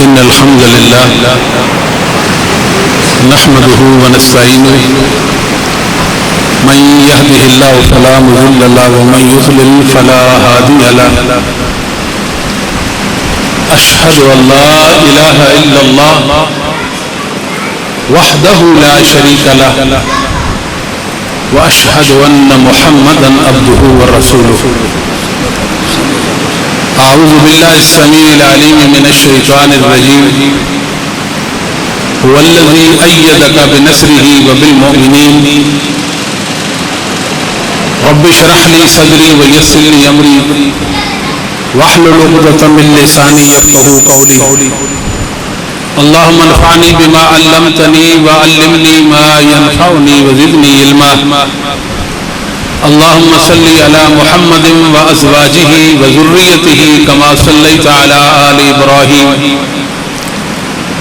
إن الحمد لله نحمده ونستعينه من يهده الله فلا مضل له ومن يضلل فلا هادي له أشهد أن لا إله إلا الله وحده لا شريك له وأشهد أن محمدا عبده ورسوله أعوذ بالله السميع العليم من الشيطان الرجيم هو الذي أيدك بنصره وبالمؤمنين رب اشرح لي صدري ويسر لي أمري واحلل عقدة من لساني يفقهوا قولي اللهم انفعني بما علمتني وعلمني ما ينفعني وزدني علما اللهم صل على محمد وأزواجه وذريته كما صليت على آل إبراهيم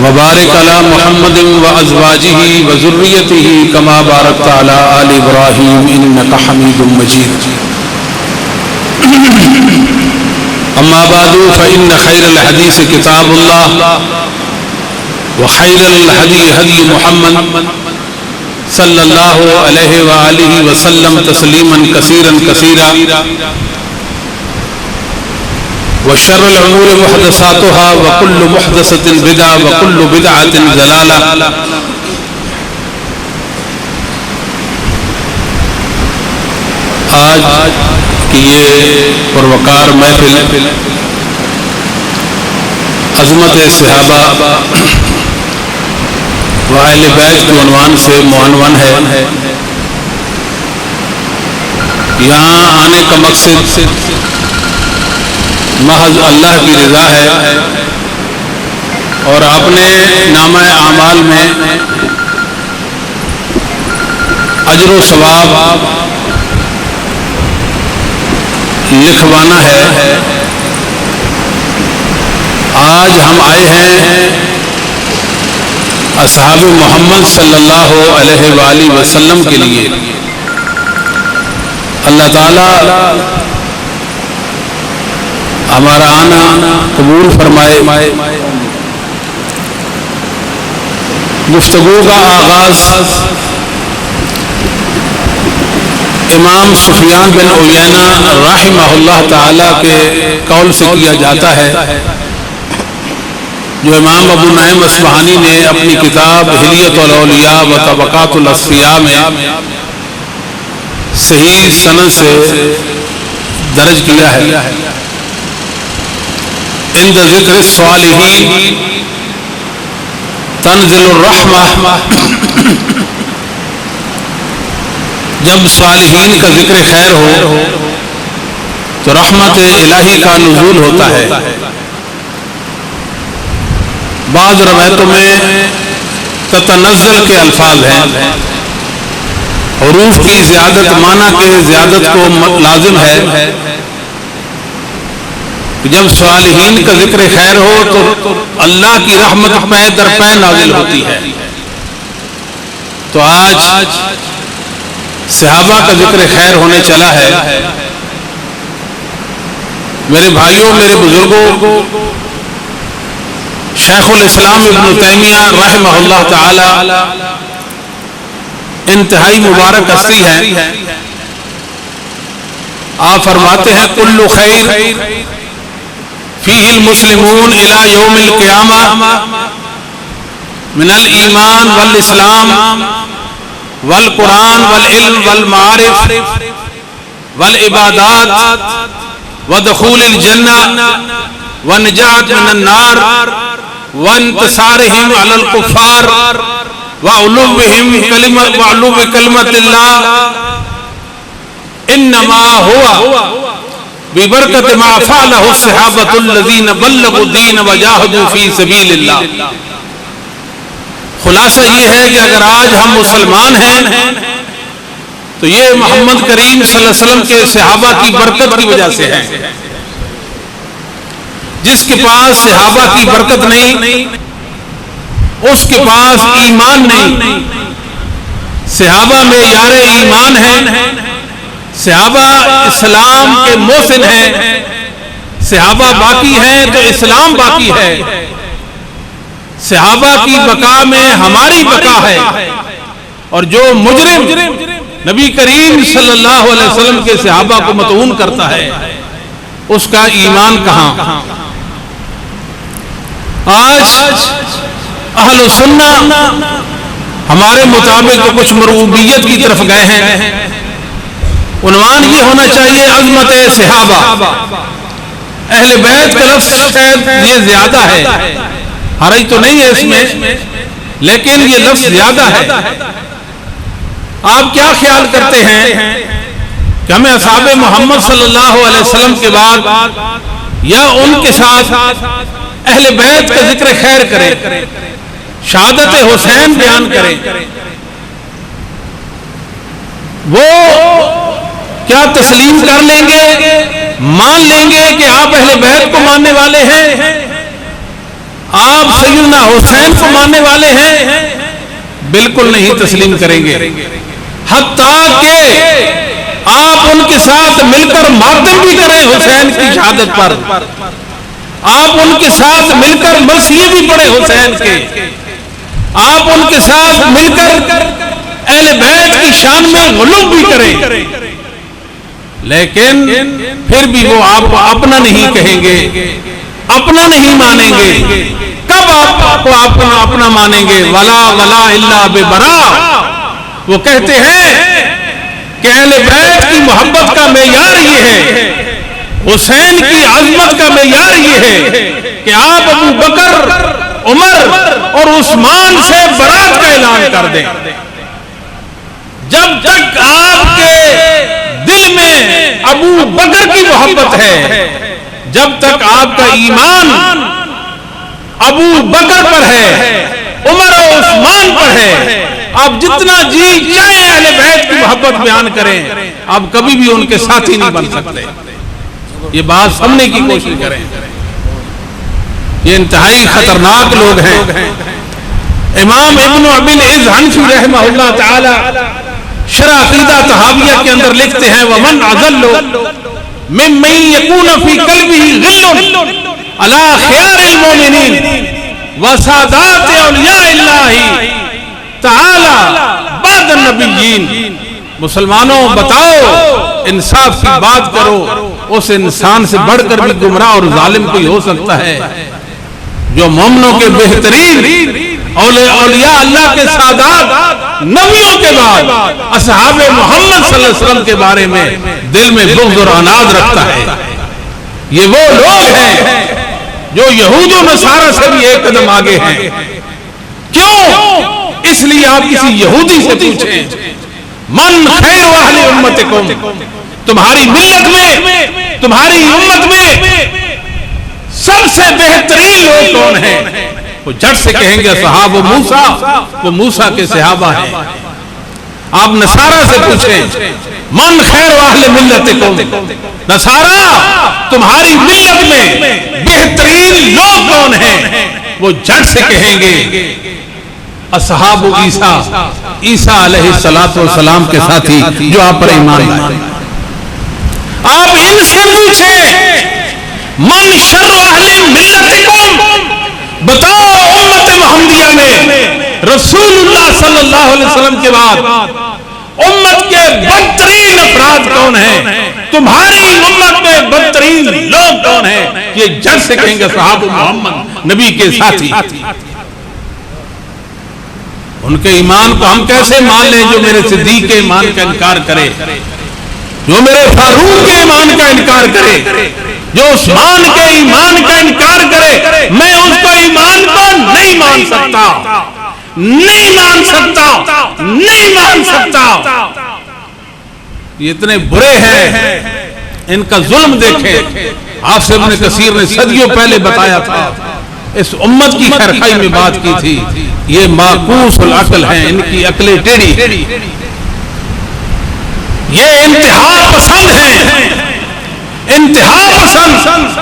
وبارك على محمد وأزواجه وذريته كما باركت على آل إبراهيم إنك حميد مجيد أما بعد فإن خير الحديث كتاب الله وخير الهدي هدي محمد صلى الله عليه وآله وسلم تسليما كثيرا كثيرا وشر الأمور محدثاتها وكل محدثة بدعة وكل بدعة ضلالة آج کی یہ پروقار محفل عظمت صحابہ و اہل بیت کے عنوان سے معنون ہے۔ یہاں آنے کا مقصد محض اللہ کی رضا ہے اور اپنے نامہ اعمال میں اجر و ثواب لکھوانا ہے۔ آج ہم آئے ہیں اصحاب محمد صلی اللہ علیہ وآلہ وسلم کے لیے۔ اللہ تعالیٰ ہمارا آنا قبول فرمائے۔ گفتگو کا آغاز امام سفیان بن عیینہ رحمہ اللہ تعالیٰ کے قول سے کیا جاتا ہے، جو امام ابو نعیم اصفہانی نے اپنی کتاب حلیۃ الاولیاء و طبقات الاصفیاء میں صحیح سند سے درج کیا ہے۔ عند ذکر الصالحین تنزل الرحمہ، جب صالحین کا ذکر خیر ہو تو رحمت الہی کا نزول ہوتا ہے۔ بعض روایتوں میں تتنزل کے الفاظ ہیں، حروف کی زیادت معنی کے زیادت کو لازم ہے۔ جب صالحین کا ذکر خیر ہو تو اللہ کی رحمت پے در پے نازل ہوتی ہے۔ تو آج صحابہ کا ذکر خیر ہونے چلا ہے۔ میرے بھائیوں، میرے بزرگوں، شیخ الاسلام ابن تیمیہ رحمہ اللہ تعالی انتہائی مبارک ہستی ہے۔ آپ فرماتے ہیں کل خیر فیہ المسلمون الی یوم القیامہ من الایمان والاسلام والقرآن والعلم والمعارف والعبادات ودخول الجنہ ونجات من النار وانتصارهم على الكفار وعلوهم كلمة الله انما هو ببرکت ما فعله الصحابة الذين بلغوا الدين وجاهدوا في سبيل الله۔ خلاصہ یہ ہے کہ اگر آج ہم مسلمان ہیں تو یہ محمد کریم صلی اللہ علیہ وسلم کے صحابہ کی برکت کی وجہ سے ہے۔ جس کے پاس صحابہ کی برکت نہیں اس کے پاس ایمان نہیں۔ صحابہ میں یار ایمان ہیں، صحابہ اسلام کے محسن ہیں، صحابہ باقی ہیں تو اسلام باقی ہے۔ صحابہ کی بقا میں ہماری بقا ہے، اور جو مجرم نبی کریم صلی اللہ علیہ وسلم کے صحابہ کو مطعون کرتا ہے اس کا ایمان کہاں؟ آج اہل سنہ ہمارے مطابق تو کچھ مرغوبیت کی طرف گئے ہیں۔ عنوان یہ ہونا چاہیے عظمت صحابہ، اہل بیت کا لفظ شاید یہ زیادہ ہے، حرج تو نہیں ہے اس میں، لیکن یہ لفظ زیادہ ہے۔ آپ کیا خیال کرتے ہیں کہ ہمیں اصحاب محمد صلی اللہ علیہ وسلم کے بعد یا ان کے ساتھ اہل بیت کا ذکر خیر کریں، شہادت حسین بیان کریں، وہ کیا تسلیم کر لیں گے، مان لیں گے کہ آپ اہل بیت کو ماننے والے ہیں، آپ سیدنا حسین کو ماننے والے ہیں؟ بالکل نہیں تسلیم کریں گے، حتیٰ کہ آپ ان کے ساتھ مل کر ماتم بھی کریں حسین کی شہادت پر، آپ ان کے ساتھ مل کر مرثیے بھی پڑھیں حسین کے، آپ ان کے ساتھ مل کر اہل بیت کی شان میں غلو بھی کریں، لیکن پھر بھی وہ آپ کو اپنا نہیں کہیں گے، اپنا نہیں مانیں گے۔ کب آپ کو اپنا مانیں گے؟ ولا ولا الا ببرا۔ وہ کہتے ہیں کہ اہل بیت کی محبت کا معیار یہ ہے، حسین کی عظمت کا معیار یہ ہے کہ آپ ابو بکر، عمر اور عثمان سے برات کا اعلان کر دیں۔ جب تک آپ کے دل میں ابو بکر کی محبت ہے، جب تک آپ کا ایمان ابو بکر پر ہے، عمر اور عثمان پر ہے، آپ جتنا جی چاہے اہل بیت کی محبت بیان کریں، آپ کبھی بھی ان کے ساتھی نہیں بن سکتے۔ یہ بات سمجھنے کی کوشش کریں، یہ انتہائی خطرناک لوگ ہیں۔ امام ابن ابی العز حنفی رحمہ اللہ تعالی شرح عقیدہ طحاویہ کے اندر لکھتے ہیں وَمَنْ أَضَلُّ مِمَّنْ يَكُونَ فِي قَلْبِهِ غِلٌّ عَلَى خِيَارِ الْمُؤْمِنِينَ وَسَادَاتِ أَوْلِيَاءِ اللَّهِ تَعَالَى بَعْدَ النَّبِيِّينَ۔ مسلمانوں بتاؤ، انصاف کی بات کرو، اس انسان سے بڑھ کر بھی گمراہ اور ظالم کوئی ہو سکتا ہے جو مومنوں کے بہترین اولیاء اللہ کے سادات نبیوں کے بعد اصحاب محمد صلی اللہ علیہ وسلم کے بارے میں دل میں بغض اور عناد رکھتا ہے۔ یہ وہ لوگ ہیں جو یہود و نصارہ سے بھی ایک قدم آگے ہیں۔ کیوں؟ اس لیے آپ کسی یہودی سے پوچھیں من خیر اہل امتکم، تمہاری ملت میں، تمہاری امت میں سب سے بہترین لوگ کون ہیں؟ وہ جھٹ سے کہیں گے صحاب موسیٰ، وہ موسیٰ کے صحابہ ہیں۔ آپ نصارہ سے پوچھیں من خیر اہل ملتکم، نصارہ تمہاری ملت میں بہترین لوگ کون ہیں؟ وہ جھٹ سے کہیں گے اصحاب عیسیٰ، عیسیٰ علیہ السلام کے ساتھی جو آپ پر ایمان لائے۔ آپ ان سے پوچھیں من شر اہل ملتکم، بتاؤ امت محمدیہ میں رسول اللہ صلی اللہ علیہ وسلم کے بعد امت کے بدترین افراد کون ہیں؟ تمہاری امت میں بدترین لوگ کون ہیں؟ یہ جھٹ سے کہیں گے صحابہ محمد، نبی کے ساتھی۔ ان کے ایمان کو ہم کیسے مان لیں جو میرے صدیق کے ایمان کا انکار کرے، جو میرے فاروق کے ایمان کا انکار کرے، جو عثمان کے ایمان کا انکار کرے؟ میں اس کو ایمان کو نہیں مان سکتا، نہیں مان سکتا، نہیں مان سکتا۔ یہ اتنے برے ہیں، ان کا ظلم دیکھیں۔ حافظ ابن کثیر نے صدیوں پہلے بتایا تھا، اس امت کی خیرخواہی میں بات کی تھی، یہ معکوس العقل ہیں، ان کی عقلیں ٹیڑھی، یہ انتہا پسند ہیں، انتہا پسند۔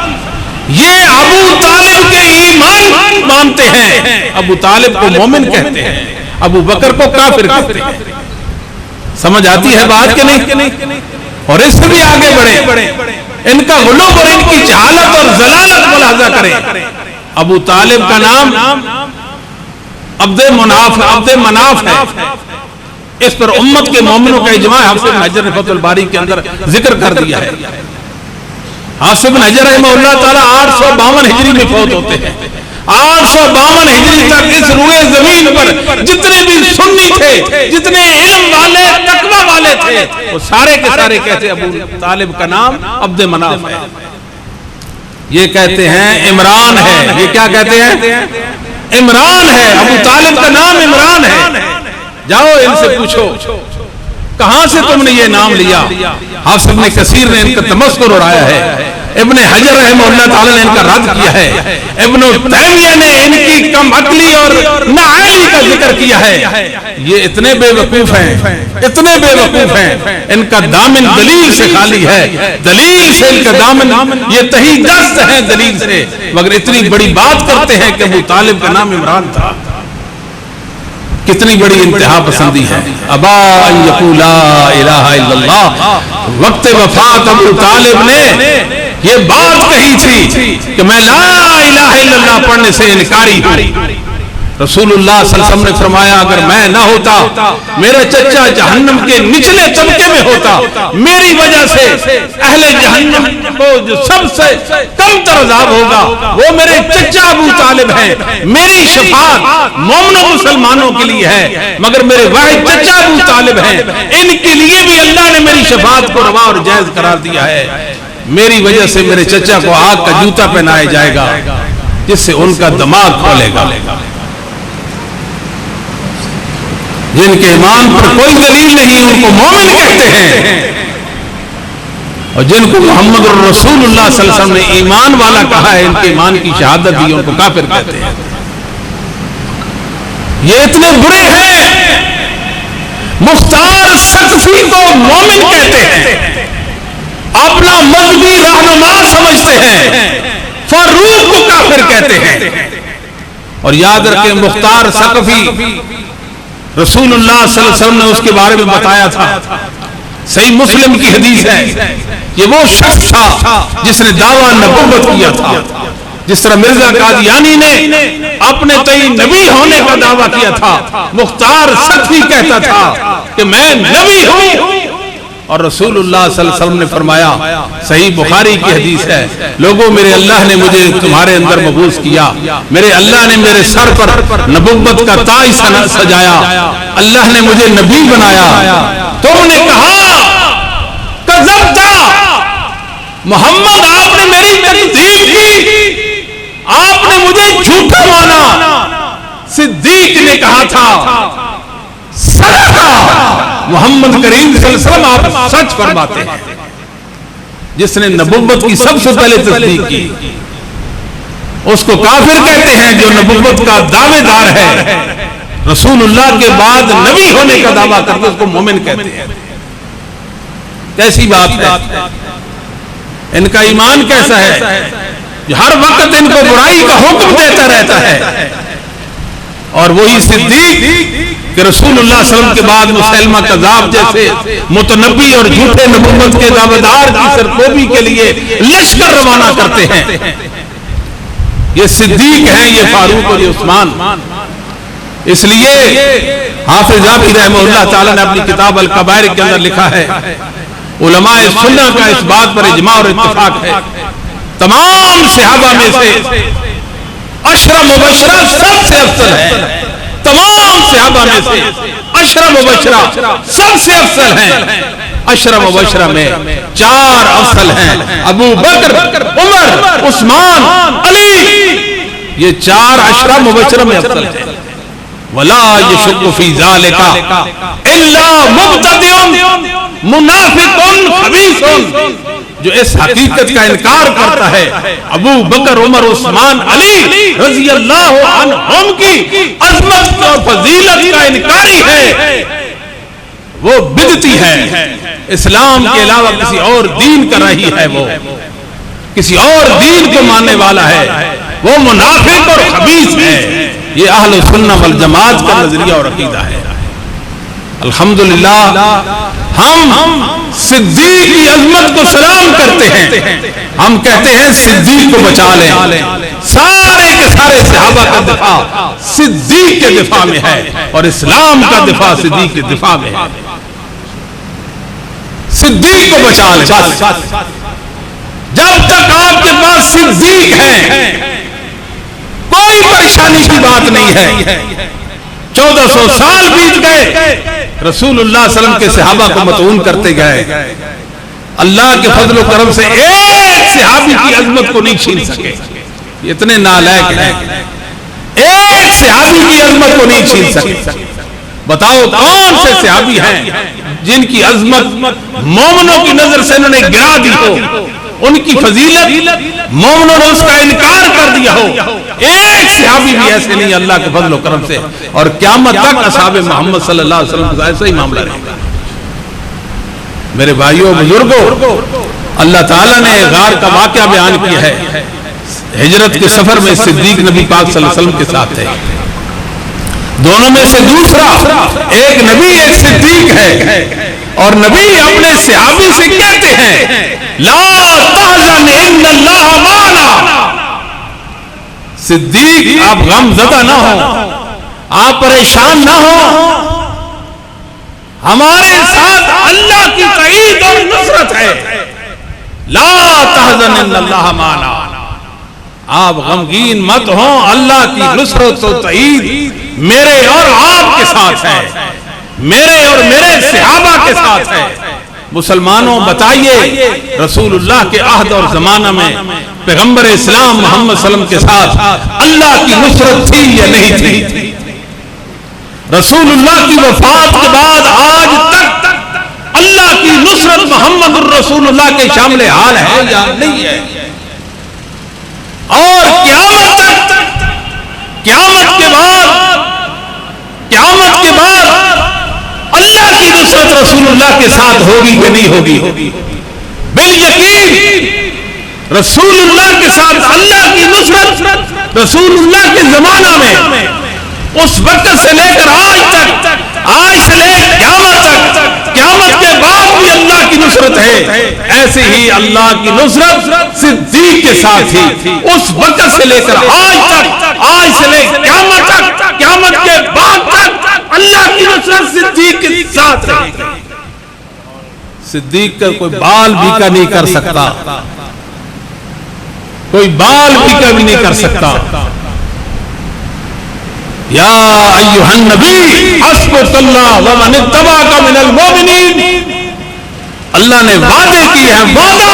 یہ ابو طالب کے ایمان مانتے ہیں، ابو طالب کو مومن کہتے ہیں، ابو بکر کو کافر کہتے ہیں۔ سمجھ آتی ہے بات کہ نہیں؟ اور اس سے بھی آگے بڑھیں، ان کا غلو اور ان کی جہالت اور ضلالت ملاحظہ کریں۔ ابو طالب کا نام عبد مناف ہے. اس پر امت کے مومنوں کا اجماع حافظ بن حجر نے فتح الباری کے اندر ذکر کر دیا ہے. حافظ بن حجر رحمہ اللہ تعالیٰ 852 ہجری میں فوت ہوتے ہیں. 852 ہجری تک اس روئے زمین پر جتنے بھی سنی تھے، جتنے علم والے تقوی والے تھے، وہ سارے کے سارے کہتے ابو طالب کا نام عبد مناف ہے. یہ کہتے ہیں عمران ہے. یہ کیا کہتے ہیں؟ عمران ہے. ابو طالب کا نام عمران ہے. جاؤ ان سے پوچھو کہاں سے تم نے یہ نام لیا. حافظ ابن کثیر نے ان کا تمسخر اڑایا ہے. ابن حجر رحمہ اللہ تعالی نے ان کا رد کیا ہے. ابن تیمیہ نے ان کی کم عقلی اور نااہلی کا ذکر کیا ہے. یہ اتنے بے وقوف ہیں، اتنے بے وقوف ہیں، ان کا دامن دلیل سے خالی ہے. دلیل سے ان کا دامن، یہ تہی دست ہیں دلیل سے، مگر اتنی بڑی بات کرتے ہیں کہ ابو طالب کا نام عمران تھا. کتنی بڑی انتہا پسندی ہے. ابا ان یقول لا الہ الا اللہ. وقت وفات ابو طالب نے یہ بات کہی تھی کہ میں لا الہ الا اللہ پڑھنے سے انکاری ہوں. رسول اللہ صلی اللہ علیہ وسلم نے فرمایا اگر میں نہ ہوتا، میرا چچا جہنم کے نچلے طبقے میں ہوتا، میری وجہ سے اہل جہنم کو جو سب سے کم تر عذاب ہوگا وہ میرے چچا ابو طالب ہیں. میری شفاعت مومنوں مسلمانوں کے لیے ہے، مگر میرے واحد چچا ابو طالب ہیں، ان کے لیے بھی اللہ نے میری شفاعت کو روا اور جائز قرار دیا ہے. میری وجہ سے میرے چچا کو آگ کا جوتا پہنایا جائے گا جس سے ان کا دماغ کھولے گا. جن کے ایمان پر کوئی دلیل نہیں ان کو مومن کہتے ہیں، اور جن کو محمد رسول اللہ صلی اللہ علیہ وسلم نے ایمان والا کہا ہے، ان کے ایمان کی شہادت دی ان کو کافر کہتے ہیں. یہ اتنے برے ہیں. مختار ثقفی کو مومن کہتے ہیں، اپنا مذہبی رہنما سمجھتے ہیں. فاروق کو کافر کہتے ہیں. اور یاد رکھیں مختار ثقفی رسول اللہ صلی اللہ علیہ وسلم نے اس کے بارے میں بتایا تھا. صحیح مسلم کی حدیث ہے. یہ وہ شخص تھا جس نے دعویٰ نبوت کیا تھا. جس طرح مرزا قادیانی نے اپنے تئیں نبی ہونے کا دعویٰ کیا تھا، مختار ثقفی کہتا تھا کہ میں نبی ہوں. اور رسول اللہ صلی اللہ علیہ وسلم نے فرمایا، صحیح بخاری کی حدیث ہے، لوگوں میرے اللہ نے مجھے تمہارے اندر مبعوث کیا، میرے اللہ نے میرے سر پر نبوت کا تاج سجایا، اللہ نے مجھے نبی بنایا. تم نے کہا کذبتا محمد، آپ نے میری تکذیب کی، آپ نے مجھے جھوٹا مانا. صدیق نے کہا تھا محمد کریم صلی اللہ علیہ وسلم آپ سچ فرماتے ہیں. جس نے نبوت کی سب سے پہلے تصدیق کی اس کو کافر کہتے ہیں. جو نبوت کا دعوے دار ہے، رسول اللہ کے بعد نبی ہونے کا دعویٰ کرتے اس کو مومن کہتے ہیں. کیسی بات ہے. ان کا ایمان کیسا ہے جو ہر وقت ان کو برائی کا حکم دیتا رہتا ہے. اور وہی صدیق کہ رسول اللہ صلی اللہ علیہ وسلم کے بعد مسلمہ کذاب جیسے متنبی اور جھوٹے نبوت کے دعویدار کی سرکوبی کے لیے لشکر روانہ کرتے ہیں. یہ صدیق ہیں، یہ فاروق اور یہ عثمان. اس لیے حافظ ذاکر رحمہ اللہ تعالیٰ نے اپنی کتاب الکبائر کے اندر لکھا ہے، علماء سنہ کا اس بات پر اجماع اور اتفاق ہے، تمام صحابہ میں سے عشرہ مبشرہ سب سے افضل ہے. تمام صحابہ میں سے عشرہ مبشرہ سب سے افضل ہیں. عشرہ مبشرہ میں 4 افضل ہیں، ابو بکر، عمر، عثمان، علی. یہ 4 عشرہ مبشرہ میں افضل ہیں. ولا یشک فی ذالک الا مبتدع منافق خبیث. جو اس حقیقت کا انکار کرتا ہے ابو بکر، عمر، عثمان، علی رضی اللہ عنہم کی عظمت اور فضیلت کا انکاری ہے، وہ بدعتی ہے، اسلام کے علاوہ کسی اور دین کا راہی ہے، وہ کسی اور دین کو ماننے والا ہے، وہ منافق اور خبیث ہے. یہ اہل سنہ والجماعت کا نظریہ اور عقیدہ ہے. الحمدللہ ہم صدیق کی عظمت کو سلام کرتے ہیں. ہم کہتے ہیں صدیق کو بچا لیں. سارے کے سارے صحابہ کا دفاع صدیق کے دفاع میں ہے، اور اسلام کا دفاع صدیق کے دفاع میں ہے۔ صدیق کو بچا لے بس، جب تک آپ کے پاس صدیق ہیں کوئی پریشانی کی بات نہیں ہے۔ 1400 سال بیت گئے، رسول اللہ صلی اللہ علیہ وسلم کے صحابہ کو مطعون کرتے گئے، اللہ کے فضل و کرم سے ایک صحابی کی عظمت کو نہیں چھین سکے۔ اتنے نالائق ہیں، ایک صحابی کی عظمت کو نہیں چھین سکے۔ بتاؤ کون سے صحابی ہیں جن کی عظمت مومنوں کی نظر سے انہوں نے گرا دی ہو، ان کی فضیلت مومنوں نے اس کا انکار کر دیا ہو؟ ایک صحابی بھی ایسے نہیں اللہ کے فضل و کرم سے، اور قیامت تک اصحاب محمد صلی اللہ علیہ وسلم کا ایسا ہی معاملہ رہے گا۔ میرے بھائیوں بزرگوں، اللہ تعالیٰ نے غار کا واقعہ بیان کیا ہے۔ ہجرت کے سفر میں صدیق نبی پاک صلی اللہ علیہ وسلم کے ساتھ تھے، دونوں میں سے دوسرا ایک نبی ایک صدیق ہے، اور نبی اپنے صحابی سے کہتے ہیں لا تحزن ان اللہ معنا۔ صدیق آپ غم زدہ نہ ہو، آپ پریشان نہ ہو، ہمارے ساتھ اللہ کی تائید اور نصرت ہے۔ لا تحزن ان اللہ معنا، آپ غمگین مت ہوں، اللہ کی نصرت و تائید میرے اور آپ کے ساتھ ہے، میرے اور میرے صحابہ کے ساتھ ہے۔ مسلمانوں بتائیے رسول اللہ کے عہد اور زمانہ میں پیغمبر اسلام محمد صلی اللہ علیہ وسلم کے ساتھ اللہ کی نصرت تھی یا نہیں تھی؟ رسول اللہ کی وفات کے بعد آج تک اللہ کی نصرت محمد الرسول اللہ کے شامل حال ہے یا نہیں ہے؟ اور قیامت کے بعد اللہ کی نصرت رسول اللہ کے ساتھ ہوگی کہ نہیں ہوگی؟ بالیقین رسول اللہ کے ساتھ اللہ کی نصرت رسول اللہ کے زمانہ میں اس وقت سے لے کر آج سے لے قیامت تک، قیامت کے بعد بھی اللہ کی نصرت ہے۔ ایسے ہی اللہ کی نصرت صدیق کے ساتھ تھی، اس وقت سے لے کر آج سے لے قیامت تک، قیامت کے بعد تک اللہ کی نصرت صدیق کے ساتھ رہے گی۔ صدیق کا کوئی بال بھی کا نہیں کر سکتا، کوئی بال بھی کا بھی نہیں کر سکتا۔ یا ایھا النبی حسبک اللہ ومن اتبعک من المؤمنین، اللہ نے وعدے کیے ہیں، وعدہ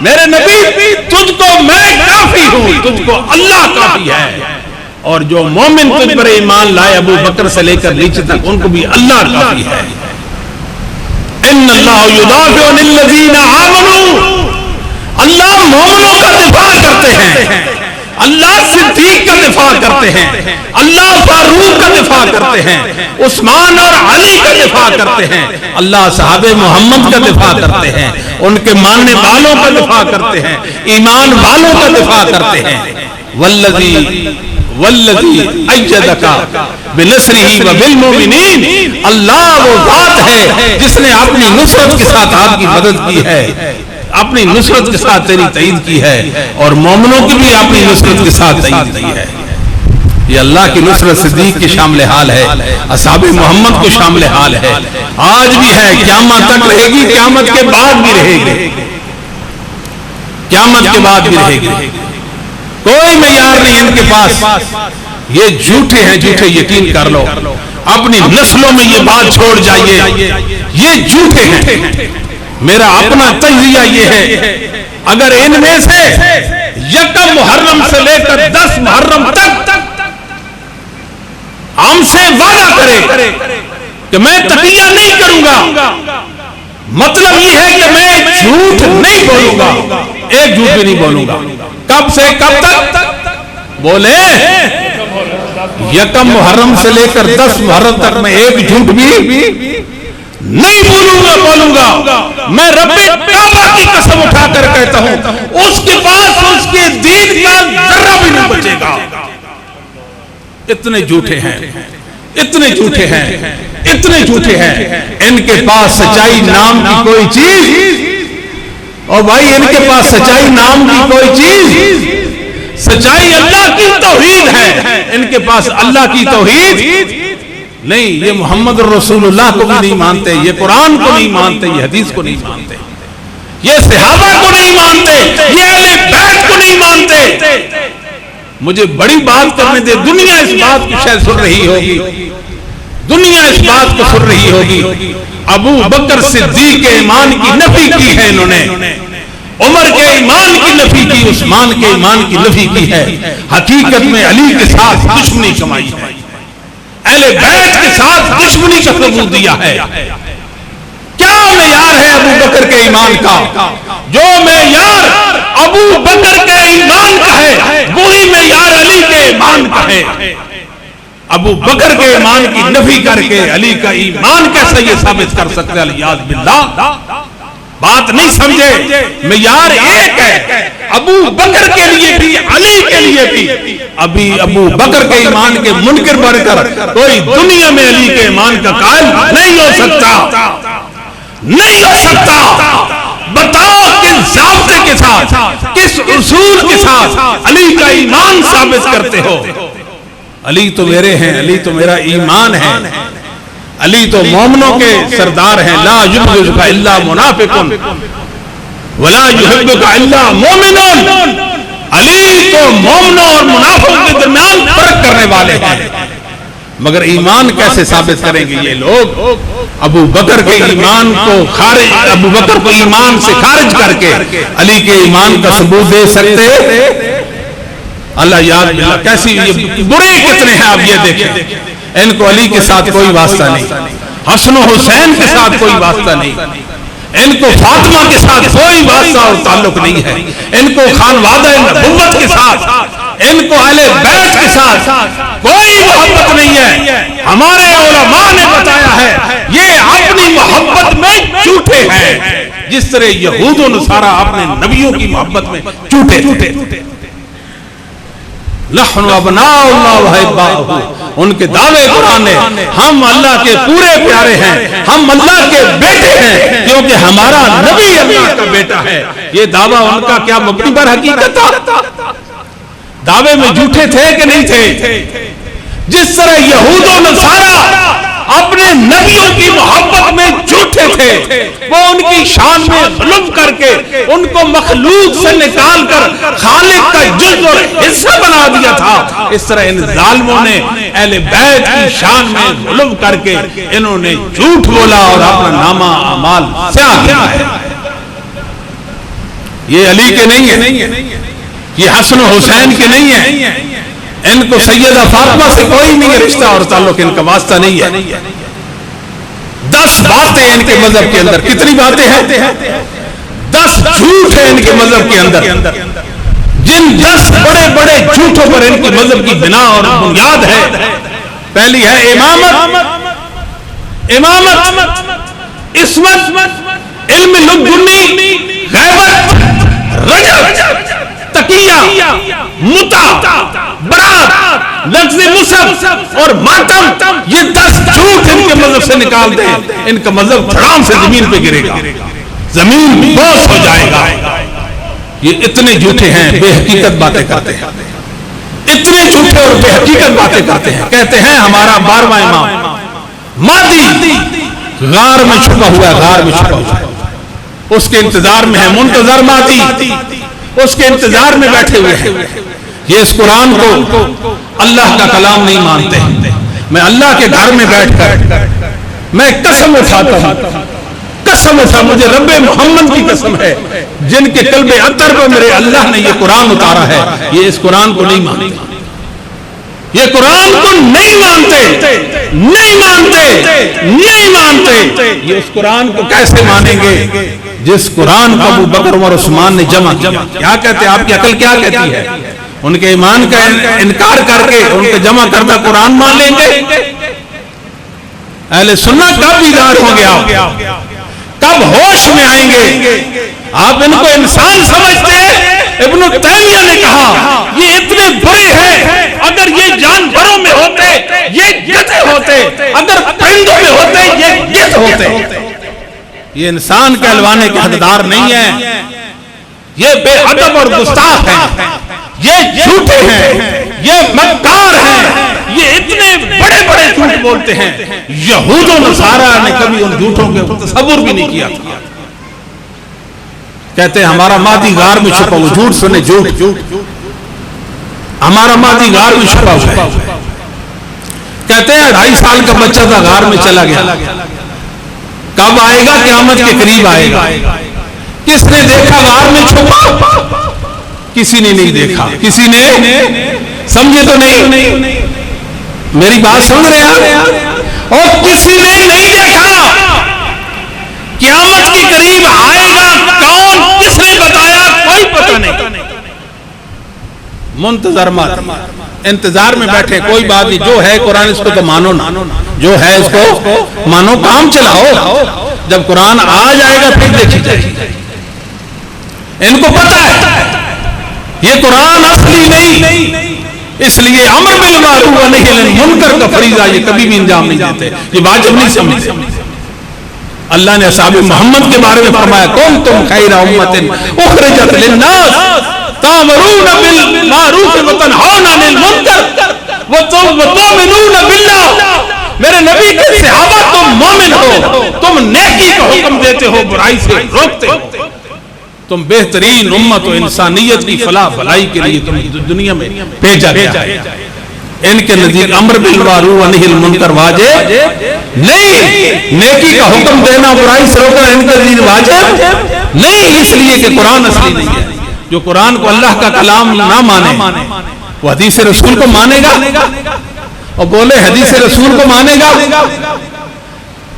میرے نبی تجھ کو میں کافی ہوں، تجھ کو اللہ کافی ہے، اور جو مومن تجھ پر ایمان لائے ابو بکر سے لے کر نیچے تک ان کو بھی اللہ کافی ہے۔ ان اللہ یدافع عن الذین آمنوا، اللہ مومنوں کا دفاع کرتے ہیں، اللہ صدیق کا دفاع کرتے ہیں، اللہ فاروق کا دفاع کرتے ہیں، عثمان اور علی کا دفاع کرتے ہیں، اللہ صحابہ محمد کا دفاع کرتے ہیں، ان کے ماننے والوں کا دفاع کرتے ہیں، ایمان والوں کا دفاع کرتے ہیں۔ والذی ایدک بنصرہ وبالمؤمنین، اللہ وہ ذات ہے جس نے اپنی نصرت کے ساتھ آپ کی مدد کی ہے، اپنی نصرت کے ساتھ تیری تائید کی ہے، اور مومنوں کی بھی اپنی نصرت کے ساتھ تائید کی ہے۔ یہ اللہ کی نصرت صدیق کے شامل حال ہے، اصحاب محمد کو شامل حال ہے، آج بھی ہے، قیامت تک رہے گی، قیامت کے بعد بھی رہے گی، قیامت کے بعد بھی رہے گی۔ کوئی معیار نہیں ان کے پاس، یہ جھوٹے ہیں، جھوٹے یقین کر لو، اپنی نسلوں میں یہ بات چھوڑ جائیے، یہ جھوٹے ہیں۔ میرا اپنا تجزیہ یہ ہے، اگر ان میں سے یکم محرم سے لے کر 10 محرم تک ہم سے وعدہ کرے کہ میں تقیہ نہیں کروں گا، مطلب یہ ہے کہ میں جھوٹ نہیں بولوں گا، ایک جھوٹ بھی نہیں بولوں گا۔ کب سے کب تک؟ بولے یکم محرم سے لے کر 10 محرم تک میں ایک جھوٹ بھی نہیں بولوں گا۔ میں رب کعبہ کی قسم اٹھا کر کہتا ہوں اس کے پاس اس کے دین کا ذرہ بھی نہیں بچے گا۔ اتنے جھوٹے ہیں، اتنے جھوٹے ہیں، اتنے جھوٹے ہیں، ان کے پاس سچائی نام کی کوئی چیز، اور بھائی ان کے پاس سچائی نام کی کوئی چیز سچائی اللہ کی توحید ہے، ان کے پاس اللہ کی توحید نہیں، یہ محمد رسول اللہ کو بھی نہیں مانتے، یہ قرآن کو نہیں مانتے، یہ حدیث کو نہیں مانتے، یہ صحابہ کو نہیں مانتے، یہ اہل بیت کو نہیں مانتے۔ مجھے بڑی بات کرنے دے، دنیا اس بات کو شاید سن رہی ہوگی، دنیا اس بات کو سن رہی ہوگی، ابو بکر صدیق کے ایمان کی نفی کی ہے انہوں نے، عمر کے ایمان کی نفی کی، عثمان کے ایمان کی نفی کی ہے، حقیقت میں علی کے ساتھ دشمنی کمائی ہے، اہل بیت کے ساتھ دشمنی کا ثبوت دیا ہے۔ کیا معیار ہے ابو بکر کے ایمان کا؟ جو معیار ابو بکر کے ایمان کا ہے وہی معیار علی کے ایمان کا ہے۔ ابو بکر کے ایمان کی نفی کر کے علی کا ایمان کیسے یہ ثابت کر سکتے؟ الیاذ باللہ، بات نہیں سمجھے، معیار ایک ہے، ابو بکر کے لیے بھی علی کے لیے بھی۔ ابھی ابو بکر کے ایمان کے منکر بڑھ کر کوئی دنیا میں علی کے ایمان کا قائل نہیں ہو سکتا، نہیں ہو سکتا۔ بتاؤ کس ضابطے کے ساتھ، کس اصول کے ساتھ علی کا ایمان ثابت کرتے ہو؟ علی تو میرے ہیں، علی تو میرا ایمان ہے، علی تو مومنوں کے سردار ہیں، لا یبغضک الا منافق ولا یحبک الا مومن۔ علی تو مومنوں اور منافقوں کے درمیان فرق کرنے والے ہیں، مگر ایمان کیسے ثابت کریں گے یہ لوگ؟ ابو بکر کے ایمان کو خارج، ابو بکر کو ایمان سے خارج کر کے علی کے ایمان کا ثبوت دے سکتے؟ اللہ یاد بلا، کیسی یہ برے کتنے ہیں آپ یہ دیکھیں، ان کو علی کے ساتھ کوئی واسطہ نہیں، حسن و حسین کے ساتھ کوئی واسطہ نہیں، ان کو فاطمہ کے ساتھ کوئی واسطہ اور تعلق نہیں ہے، ان کو خانوادہ نبوت کے ساتھ، ان کو اہل بیت کے ساتھ کوئی محبت نہیں ہے۔ ہمارے علماء نے بتایا ہے یہ اپنی محبت میں جھوٹے ہیں، جس طرح یہود و نصارہ اپنے نبیوں کی محبت میں جھوٹے تھے۔ نحن ابناء اللہ وحباؤہ، ان کے دعوے قرآن نے، ہم اللہ کے پورے پیارے ہیں، ہم اللہ کے بیٹے ہیں کیونکہ ہمارا نبی اللہ کا بیٹا ہے۔ یہ دعویٰ ان کا کیا مبنی پر حقیقت تھا؟ دعوے میں جھوٹے تھے کہ نہیں تھے؟ جس طرح یہود و نصارہ اپنے نبیوں کی محبت میں جھوٹے تھے، وہ ان کی شان میں ظلم کر کے ان کو مخلوق سے نکال کر خالق کا جز اور حصہ بنا دیا تھا، اس طرح ان ظالموں نے اہل بیت کی شان میں ظلم کر کے انہوں نے جھوٹ بولا اور اپنا نامہ اعمال سیاہ کیا ہے۔ یہ علی کے نہیں ہے، یہ حسن و حسین کے نہیں ہے، ان کو سیدہ فاطمہ سے کوئی نہیں رشتہ اور تعلق، ان کا واسطہ نہیں ہے۔ 10 باتیں ان کے مذہب کے اندر، کتنی باتیں ہیں؟ 10 جھوٹ ہیں ان کے مذہب کے اندر، جن 10 بڑے بڑے جھوٹوں پر ان کے مذہب کی بنا اور بنیاد ہے۔ پہلی ہے امامت، عصمت، علم لدنی، غیبت، رجب، تقیہ، متع، برات، لفظ مصحف اور ماتم، یہ 10 جھوٹ ان کے مذہب سے نکال دیں، ان کا مذہب دھڑام سے زمین پہ گرے گا، زمین بوس ہو جائے گا۔ یہ اتنے جھوٹے ہیں، بے حقیقت باتیں کرتے ہیں، اتنے جھوٹے اور بے حقیقت باتیں کرتے ہیں۔ کہتے ہیں ہمارا 12واں امام مہدی غار میں چھپا ہوا ہے، غار میں چھپا ہوا ہے، اس کے انتظار میں ہے، منتظر مہدی اس کے انتظار میں بیٹھے ہوئے ہیں۔ یہ اس قرآن کو اللہ کا کلام نہیں مانتے۔ میں اللہ کے گھر میں بیٹھ کر میں قسم اٹھاتا ہوں، قسم اٹھا، مجھے رب محمد کی قسم ہے جن کے قلب اطہر پر میرے اللہ نے یہ قرآن اتارا ہے، یہ اس قرآن کو نہیں مانتے، یہ قرآن کو نہیں مانتے، نہیں مانتے، نہیں مانتے۔ یہ اس قرآن کو کیسے مانیں گے جس قرآن کو ابو بکر عمر عثمان نے جمع کیا؟ کیا کہتے ہیں؟ آپ کی عقل کیا کہتی ہے؟ ان کے ایمان کا انکار کر کے ان کے جمع کردہ قرآن مان لیں گے؟ اہل سنت کب بیدار ہوں گے؟ آپ کب ہوش میں آئیں گے؟ آپ ان کو انسان سمجھتے ہیں؟ ابن تیمیہ نے کہا یہ اتنے برے ہیں، اگر یہ جانوروں میں ہوتے یہ گدھے ہوتے، اگر پرندوں میں ہوتے یہ گدھ ہوتے۔ یہ انسان کہلوانے کے حقدار نہیں ہے، یہ بے ادب اور گستاخ ہیں۔ یہ جھوٹے ہیں، یہ مکار ہیں، یہ اتنے بڑے بڑے جھوٹ بولتے ہیں، یہود و نصارہ نے کبھی ان جھوٹوں کے تصور بھی نہیں کیا تھا۔ کہتے ہیں ہمارا مادی غار میں چھپا ہوا، جھوٹ سنے جھوٹ، ہمارا مادی غار میں چھپا ہوا ہے۔ کہتے ہیں 2.5 سال کا بچہ تھا، غار میں چلا گیا، کب آئے گا؟ قیامت کے قریب آئے گا۔ کس نے دیکھا غار میں چھپا؟ کسی نے نہیں دیکھا، کسی نے سمجھے تو نہیں، میری بات سمجھ رہے ہیں؟ اور کسی نے نہیں دیکھا قیامت کے قریب آئے گا کون، کس نے بتایا؟ کوئی پتہ نہیں۔ منتظر مت، انتظار میں بیٹھے، کوئی بات نہیں، جو ہے قرآن اس کو تو مانو نا، جو ہے اس کو مانو، کام چلاؤ، جب قرآن آ جائے گا پھر دیکھی جائے گی۔ ان کو پتہ ہے یہ قرآن اصلی نہیں، اس لیے امر بالمعروف و نہی عن المنکر کا فریضہ یہ کبھی بھی انجام نہیں دیتے، یہ واجب نہیں سمجھتے۔ اللہ نے اصحاب محمد کے بارے میں فرمایا کنتم خیر امۃ اخرجت للناس تأمرون بالمعروف وتنہون عن المنکر وتؤمنون باللہ۔ میرے نبی کے صحابہ تم مومن ہو، تم نیکی کا حکم دیتے ہو، برائی سے روکتے ہو، تم بہترین امت و انسانیت کی فلاح بھلائی کے لیے تم دنیا میں بھیجا گیا ہے۔ ان کے نزدیک امر بالمعروف و نہی عن المنکر واجب نہیں، نیکی کا حکم دینا، برائی سے روکنا ان کے نزدیک واجب نہیں، اس لیے کہ قرآن اصلی نہیں ہے۔ جو قرآن کو اللہ کا کلام نہ مانے وہ حدیث رسول کو مانے گا، اور بولے حدیث رسول کو مانے گا۔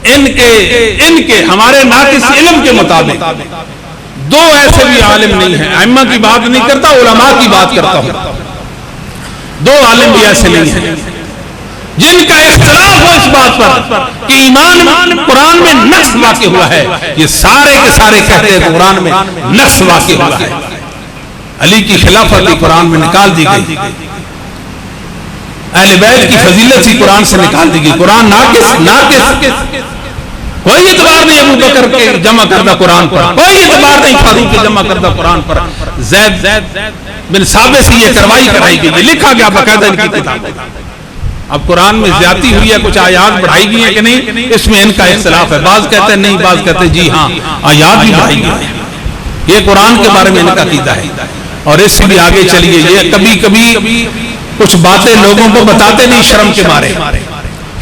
ان کے ہمارے ناقص علم کے مطابق دو ایسے بھی عالم نہیں ہیں، ائمہ کی بات نہیں کرتا، علماء کی بات کرتا ہوں، دو عالم بھی ایسے نہیں ہیں جن کا اختلاف ہو اس بات پر کہ ایمان قرآن میں نقص واقع ہوا ہے۔ یہ سارے کے سارے کہتے ہیں کہ قرآن میں نقص واقع ہوا ہے، علی کی خلافت قرآن میں نکال دی گئی، اہل بیت کی فضیلت ہی قرآن سے نکال دی گئی، قرآن ناقص، کوئی اعتبار نہیں ابو بکر کے جمع کردہ قرآن پر، کوئی اعتبار نہیں فاروق کے جمع کردہ قرآن پر، زید بن ثابت سے یہ کارروائی کرائی گئی، یہ لکھا گیا باقاعدہ ان کی کتاب۔ اب قرآن میں زیادتی ہوئی ہے، کچھ آیات بڑھائی گئی ہیں کہ نہیں، اس میں ان کا اختلاف ہے، بعض کہتے ہیں نہیں، بعض کہتے ہیں جی ہاں آیات بھی بڑھائی گئی ہیں۔ یہ قرآن کے بارے میں ان کا عقیدہ ہے، اور اس سے بھی آگے چلیے، یہ کبھی کبھی کچھ باتیں لوگوں کو بتاتے نہیں شرم کے مارے،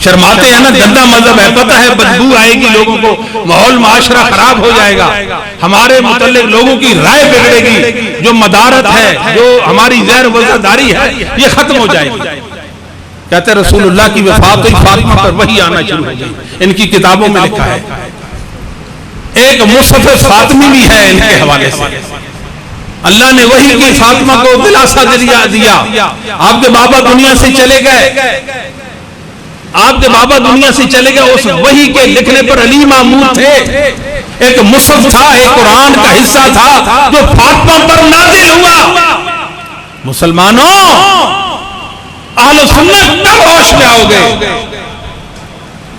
شرماتے ہیں نا، گندا مذہب ہے، پتہ ہے بدبو آئے گی، لوگوں کو ماحول معاشرہ خراب ہو جائے گا، ہمارے متعلق لوگوں کی رائے بگڑے گی، جو مدارت ہے، جو ہماری زہر وزرداری ہے، یہ ختم ہو جائے گی۔ کہتے ہیں رسول اللہ کی وفات ہوئی، فاطمہ پر وحی آنا شروع ہو گئی، ان کی کتابوں میں لکھا ہے، ایک مصحف فاطمی بھی ہے ان کے حوالے سے، اللہ نے وحی کی فاطمہ کو دلاسا دیا، آپ کے بابا دنیا سے چلے گئے، آپ کے بابا دنیا سے چلے گئے، اس وحی کے لکھنے پر علی مامون تھے، ایک مصحف تھا، ایک قرآن کا حصہ تھا جو فاطمہ پر نازل ہوا۔ مسلمانوں، اہل سنت کب ہوش میں آؤ گے؟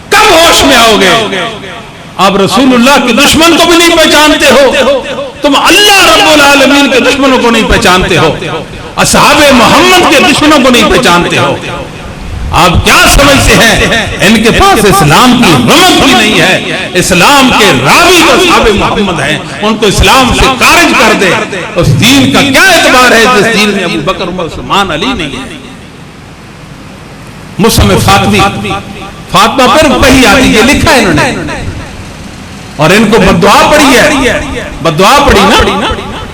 کب ہوش میں آؤ گے؟ آپ رسول اللہ کے دشمن کو بھی نہیں پہچانتے ہو، تم اللہ رب العالمین کے دشمنوں کو نہیں پہچانتے ہو، اصحاب محمد کے دشمنوں کو نہیں پہچانتے ہو، آپ کیا سمجھتے ہیں ان کے پاس اسلام کی رمق بھی نہیں ہے؟ اسلام کے راوی تو اصحاب محمد ہیں، ان کو اسلام سے خارج کر دے، اس دین کا کیا اعتبار ہے جس دین میں ابو بکر عمر عثمان علی نہیں ہے؟ مصحف فاطمہ پر وحی آتی ہے، لکھا ہے انہوں نے، اور ان کو بددعا پڑی ہے، بددعا پڑی نا،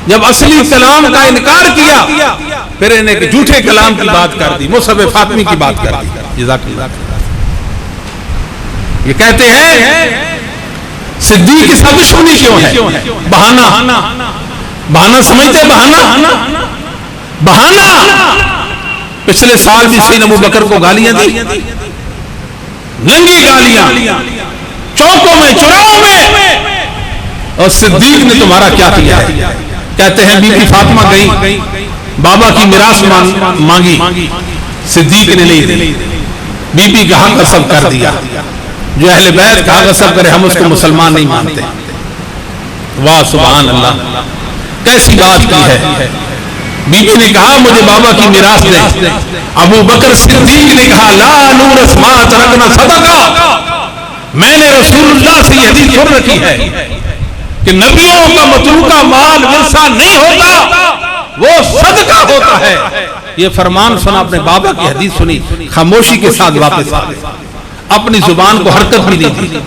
جب اصلی کلام کا انکار کیا پھر انہیں کہ جھوٹے کلام کی بات کر دی، مصحف فاطمی کی بات کر دی۔ جزاک اللہ۔ یہ کہتے ہیں صدیق کے ساتھ دشمنی کیوں ہے؟ بہانہ سمجھتے، بہانہ۔ پچھلے سال بھی سیدنا ابو بکر کو گالیاں دی، ننگی گالیاں، چوکوں میں، چوراہوں میں، اور صدیق نے تمہارا کیا کیا ہے؟ کہتے ہیں بی بی فاطمہ گئی، بابا کی میراث مانگی، صدیق نے نہیں دی، بی بی کا حق غصب کر دیا، جو اہل بیت کا حق غصب کرے ہم اس کو مسلمان نہیں مانتے۔ واہ سبحان اللہ، کیسی بات کی ہے، بی بی نے کہا مجھے بابا کی میراث دے. ابو بکر صدیق نے کہا لا نورث ما ترکنا صدقہ. میں نے رسول اللہ سے یہ حدیث سن رکھی ہے کہ نبیوں کا متروکہ مال ورثہ نہیں ہوتا، وہ صدقہ ہوتا ہے. یہ فرمان سنا، اپنے بابا کی حدیث سنی، خاموشی کے ساتھ واپس آ گئے. اپنی زبان کو حرکت بھی نہیں دی.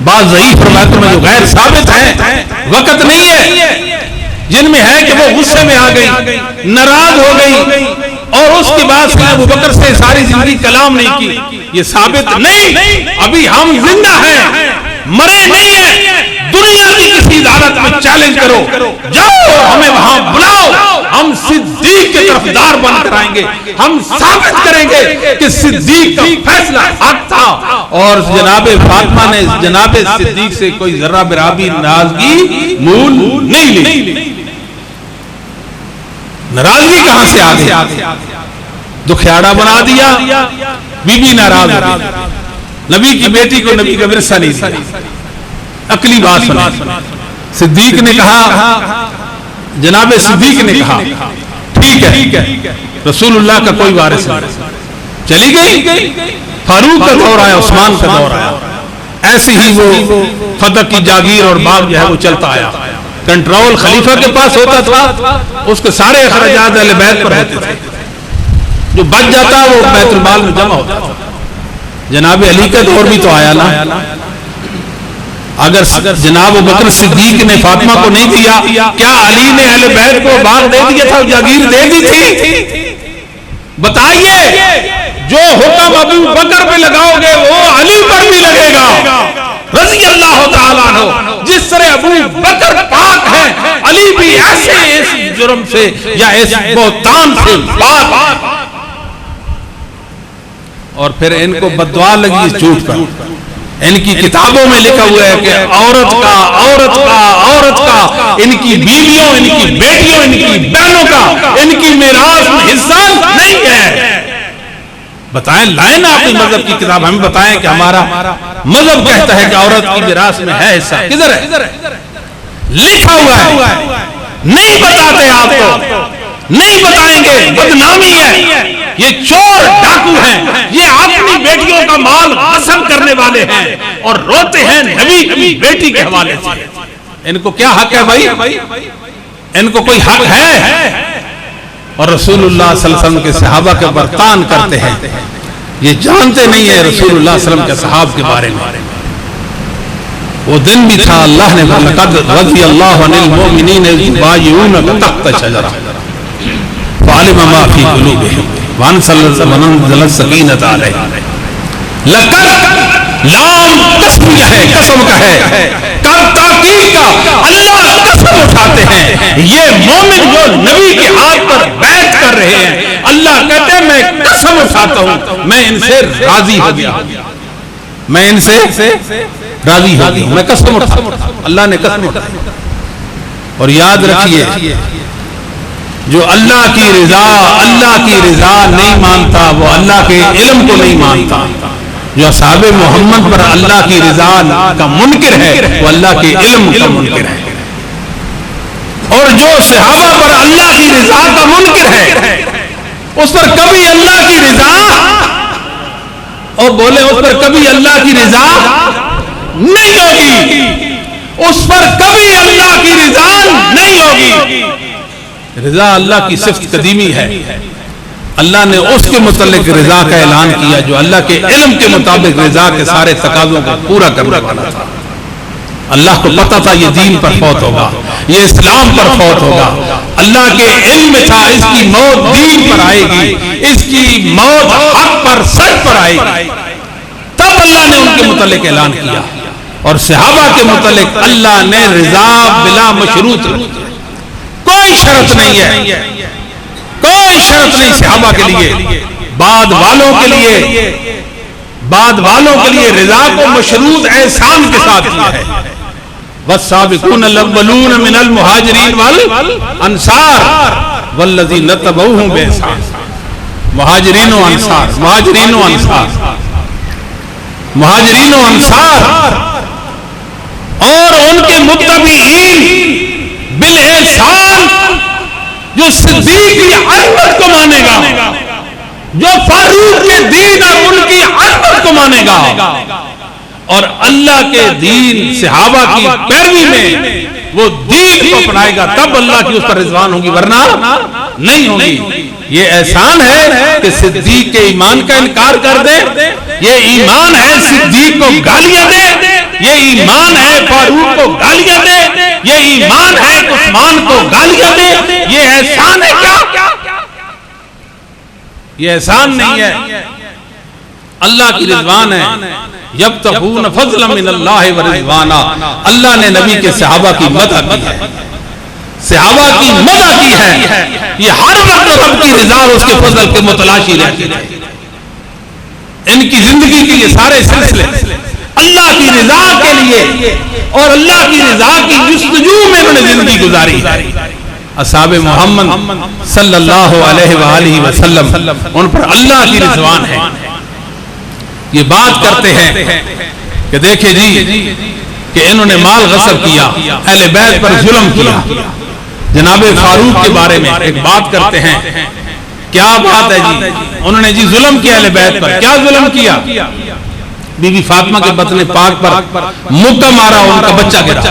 بعض ضعیف روایتوں میں جو غیر ثابت ہیں، وقت نہیں ہے، جن میں ہے کہ وہ غصے میں آ گئی، ناراض ہو گئی اور اس کے بعد سے ابو بکر سے ساری زندگی کلام نہیں کی، یہ ثابت نہیں. ابھی ہم زندہ ہیں، مرے نہیں ہیں. دنیا کی کسی عدالت میں چیلنج کرو، جاؤ ہمیں وہاں بلاؤ، ہم صدیق کے طرفدار بن کر آئیں گے. ہم ثابت کریں گے کہ صدیق کا فیصلہ حق تھا اور جناب فاطمہ نے جناب صدیق سے کوئی ذرہ برابری ناراضگی مول نہیں لی. ناراضگی کہاں سے آ گئی؟ دکھیاڑا بنا دیا، بی بی ناراض ہو گئی، نبی کی بیٹی کو نبی کا ورثہ نہیں دیا. عقلی بات سنا. صدیق نے کہا، جناب صدیق نے کہا ٹھیک ہے رسول اللہ کا کوئی وارث نہیں. چلی گئی. فاروق کا دور آیا، عثمان کا دور آیا، ایسے ہی وہ فتح کی جاگیر اور باغ جو ہے وہ چلتا آیا. کنٹرول خلیفہ کے پاس ہوتا تھا، اس کے سارے اخراجات اہل بیت پر ہوتے تھے، جو بچ جاتا وہ بیت المال میں جمع ہوتا تھا. جناب علی کا دور بھی تو آیا نا. اگر جناب بکر صدیق نے فاطمہ کو نہیں دیا، کیا علی نے اہل بیت کو باغ دے دیا تھا، جاگیر دے دی تھی؟ بتائیے، جو حکم ابو بکر پہ لگاؤ گے وہ علی پر بھی لگے گا رضی اللہ تعالیٰ عنہ. جس طرح ابو بکر پاک ہیں، علی بھی ایسے اس جرم سے یا اس بہتان سے پاک. اور پھر ان کو بددعا لگی اس جھوٹ پر. ان کی کتابوں میں لکھا ہوا ہے کہ عورت کا ان کی بیویوں، ان کی بیٹیوں، ان کی بہنوں کا ان کی میراث میں حصہ نہیں ہے. بتائیں، لائیں نا اپنی مذہب کی کتاب، ہمیں بتائیں کہ ہمارا مذہب کہتا ہے کہ عورت کی میراث میں ہے حصہ. کدھر ہے؟ لکھا ہوا ہے، نہیں بتاتے آپ کو، نہیں بتائیں گے، بدنامی ہے. یہ چور ڈاکو ہیں، یہ اپنی بیٹیوں کا مال غصب کرنے والے ہیں اور روتے ہیں نبی کی بیٹی کے حوالے سے. ان کو کیا حق ہے بھائی؟ ان کو کوئی حق ہے؟ اور رسول اللہ صلی اللہ علیہ وسلم کے صحابہ کے برتان کرتے ہیں، یہ جانتے نہیں ہیں رسول اللہ صلی اللہ علیہ وسلم کے صحابہ کے بارے میں. وہ دن بھی تھا، اللہ نے لقد رضی اللہ عن المؤمنین اذ یبایعونک تحت الشجرہ فعلم ما فی قلوبہم وانزل السکینۃ علیہم. لقد لام قسمیہ ہے، قسم کا ہے، تاکید کا. اللہ قسم اٹھاتے ہیں، یہ مومن جو نبی کے ہاتھ پر بیعت کر رہے ہیں، اللہ کہتے ہیں میں قسم اٹھاتا ہوں، میں ان سے راضی ہو گیا، میں ان سے راضی ہو گیا، میں قسم اٹھاتا ہوں. اللہ نے قسم اٹھائی. اور یاد رکھیے، جو اللہ کی رضا نہیں مانتا وہ اللہ کے علم کو نہیں مانتا. جو اصحاب محمد پر اللہ کی رضا کا منکر ہے وہ اللہ کے علم کا منکر ہے. اور جو صحابہ پر اللہ کی رضا کا منکر ہے اس پر کبھی اللہ کی رضا، اور بولے اس پر کبھی اللہ کی رضا نہیں ہوگی، اس پر کبھی اللہ کی رضا نہیں ہوگی. رضا اللہ کی صفت قدیمی ہے. اللہ نے اس کے متعلق رضا کا اعلان کیا جو اللہ کے علم کے مطابق رضا کے سارے تقاضوں کو پورا کرنے والا تھا. اللہ کو پتا تھا یہ دین پر فوت ہوگا، یہ اسلام پر فوت ہوگا. اللہ کے علم میں تھا اس کی موت دین پر آئے گی، اس کی موت حق پر، سچ پر آئے گی. تب اللہ نے ان کے متعلق اعلان کیا. اور صحابہ کے متعلق اللہ نے رضا بلا مشروط، کوئی شرط نہیں ہے، کوئی شرط نہیں صحابہ کے لیے. بعد والوں کے لیے رضا کو مشروط احسان کے ساتھ کیا ہے. والسابقون الاولون من المہاجرین والانصار والذین اتبعوہم بإحسان. مہاجرین و انصار اور ان کے متبعین بالاحسان جو صدیق کی عظمت کو مانے گا، جو فاروق کے دین اور ان کی عظمت کو مانے گا اور اللہ کے دین صحابہ کی پیروی میں وہ دین کو اپنائے گا، تب اللہ کی اس پر رضوان ہوگی، ورنہ نہیں ہوگی۔ یہ احسان ہے کہ صدیق کے ایمان کا انکار کر دے، یہ ایمان ہے صدیق کو گالیاں دے، یہ ایمان ہے فاروق کو گالیاں دے، یہ ایمان ہے عثمان کو گالیاں دے، یہ احسان ہے کیا؟ یہ احسان نہیں ہے، اللہ کی رضوان ہے۔ یبتغون فضلا من اللہ ورضوانا، اللہ نے نبی کے صحابہ کی مدح کی ہے، صحابہ کی مدح کی ہے، یہ ہر وقت رب کی رضا اور اس کے فضل کے متلاشی رہتے ہیں۔ ان کی زندگی کے یہ سارے سلسلے اللہ کی رضا کے لیے اور اللہ کی رضا کی جستجو میں انہوں نے زندگی گزاری۔ اصحاب محمد صلی اللہ علیہ وآلہ وسلم ان پر اللہ کی رضوان ہے۔ یہ بات کرتے ہیں کہ دیکھیں جی کہ انہوں نے مال غصب کیا، اہل بیت پر ظلم کیا، جناب فاروق کے بارے میں ایک بات کرتے ہیں، کیا بات ہے جی؟ انہوں نے جی ظلم کیا اہل بیت پر، کیا ظلم کیا؟ بی بی فاطمہ کے بطن پاک پر مکہ مارا، ان کا بچہ گرا۔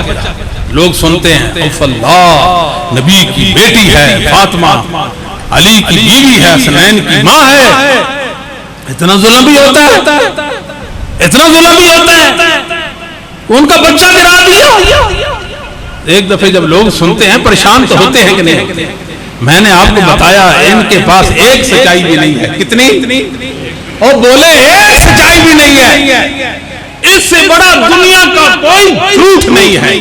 لوگ سنتے ہیں اوف اللہ، نبی کی بیٹی ہے فاطمہ، علی کی بیوی ہے، حسنین کی ماں ہے، اتنا ظلم بھی ہوتا ہے، اتنا ظلم بھی ہوتا ہے، ان کا بچہ گرا دیا۔ ایک دفعہ جب لوگ سنتے ہیں پریشان تو ہوتے ہیں کہ نہیں؟ میں نے آپ کو بتایا ان کے پاس ایک سچائی بھی نہیں ہے، کتنی؟ اور بولے ایک سچائی بھی نہیں ہے، اس سے بڑا دنیا کا کوئی جھوٹ نہیں ہے۔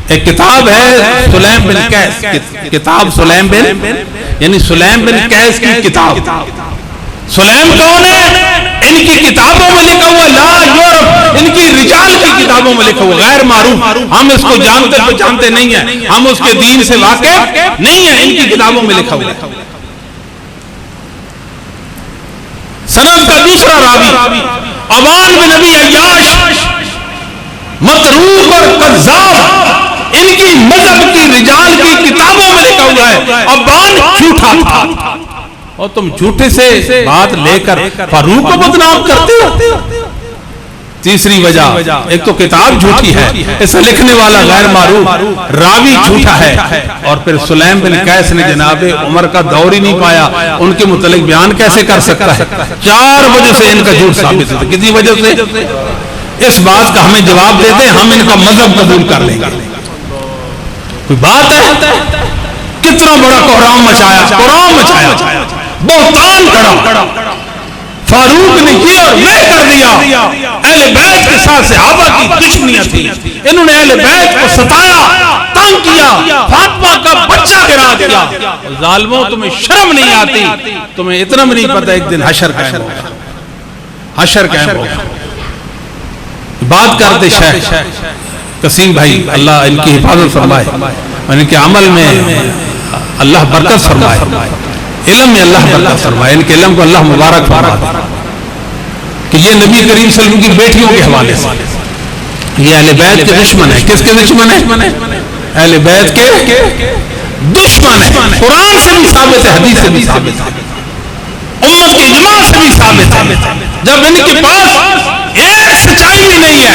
ایک کتاب ہے سلیم بن قیس، کتاب سلیم بن یعنی سلیم بن قیس کی کتاب۔ سلیم کون ہے؟ ان کی کتابوں میں لکھا ہوا لا یورپ، ان کی رجال کی کتابوں میں لکھا ہوا غیر معروف، ہم اس کو جانتے پہچانتے نہیں ہیں، ہم اس کے دین سے واقف نہیں ہیں، ان کی کتابوں میں لکھا ہوا۔ سند کا دوسرا راوی عوان بن نبی عیاش، متروک اور کذاب، ان کی مذہب کی رجال کی کتابوں میں لکھا ہوا ہے عوان جھوٹا تھا، اور تم جھوٹے سے بات لے کر فاروق کو بدنام کرتے ہو۔ تیسری وجہ، ایک تو کتاب جھوٹی ہے، اسے لکھنے والا غیر معروف، راوی جھوٹا ہے، اور پھر سلیم بن قیس نے جناب عمر کا دور ہی نہیں پایا، ان کے متعلق بیان کیسے کر سکتا ہے؟ 4 وجہ سے ان کا جھوٹ ثابت ہے۔ کتنی وجہ سے؟ اس بات کا ہمیں جواب دے دیں، ہم ان کا مذہب قبول کر لیں گے۔ کوئی بات ہے؟ کتنا بڑا کوہرام مچایا، قرآن مچایا، بہتان کھڑا، فاروق نے یہ اور میں کر دیا۔ اہل بیت کے ساتھ صحابہ کی دشمنیاں تھی، انہوں نے اہل بیت کو ستایا، تنگ کیا، فاطمہ کا بچہ گرا دیا۔ ظالموں تمہیں شرم نہیں آتی؟ تمہیں اتنا بھی نہیں پتہ ایک دن حشر قائم ہوگا، حشر قائم ہوگا۔ بات کرتے شیخ قسیم بھائی، اللہ ان کی حفاظت فرمائے اور ان کے عمل میں اللہ برکت فرمائے، علم میں اللہ برکت فرمائے، ان کے علم کو اللہ مبارک فرمائے کہ یہ نبی کریم صلی اللہ علیہ وسلم کی بیٹیوں کے حوالے سے یہ اہل بیت کے دشمن ہے۔ کس کے دشمن ہے؟ اہل بیت کے دشمن ہے۔ قرآن سے بھی ثابت ہے، حدیث سے بھی ثابت ہے، امت کے اجماع سے بھی ثابت ہے۔ جب ان کے پاس ایک سچائی بھی نہیں ہے،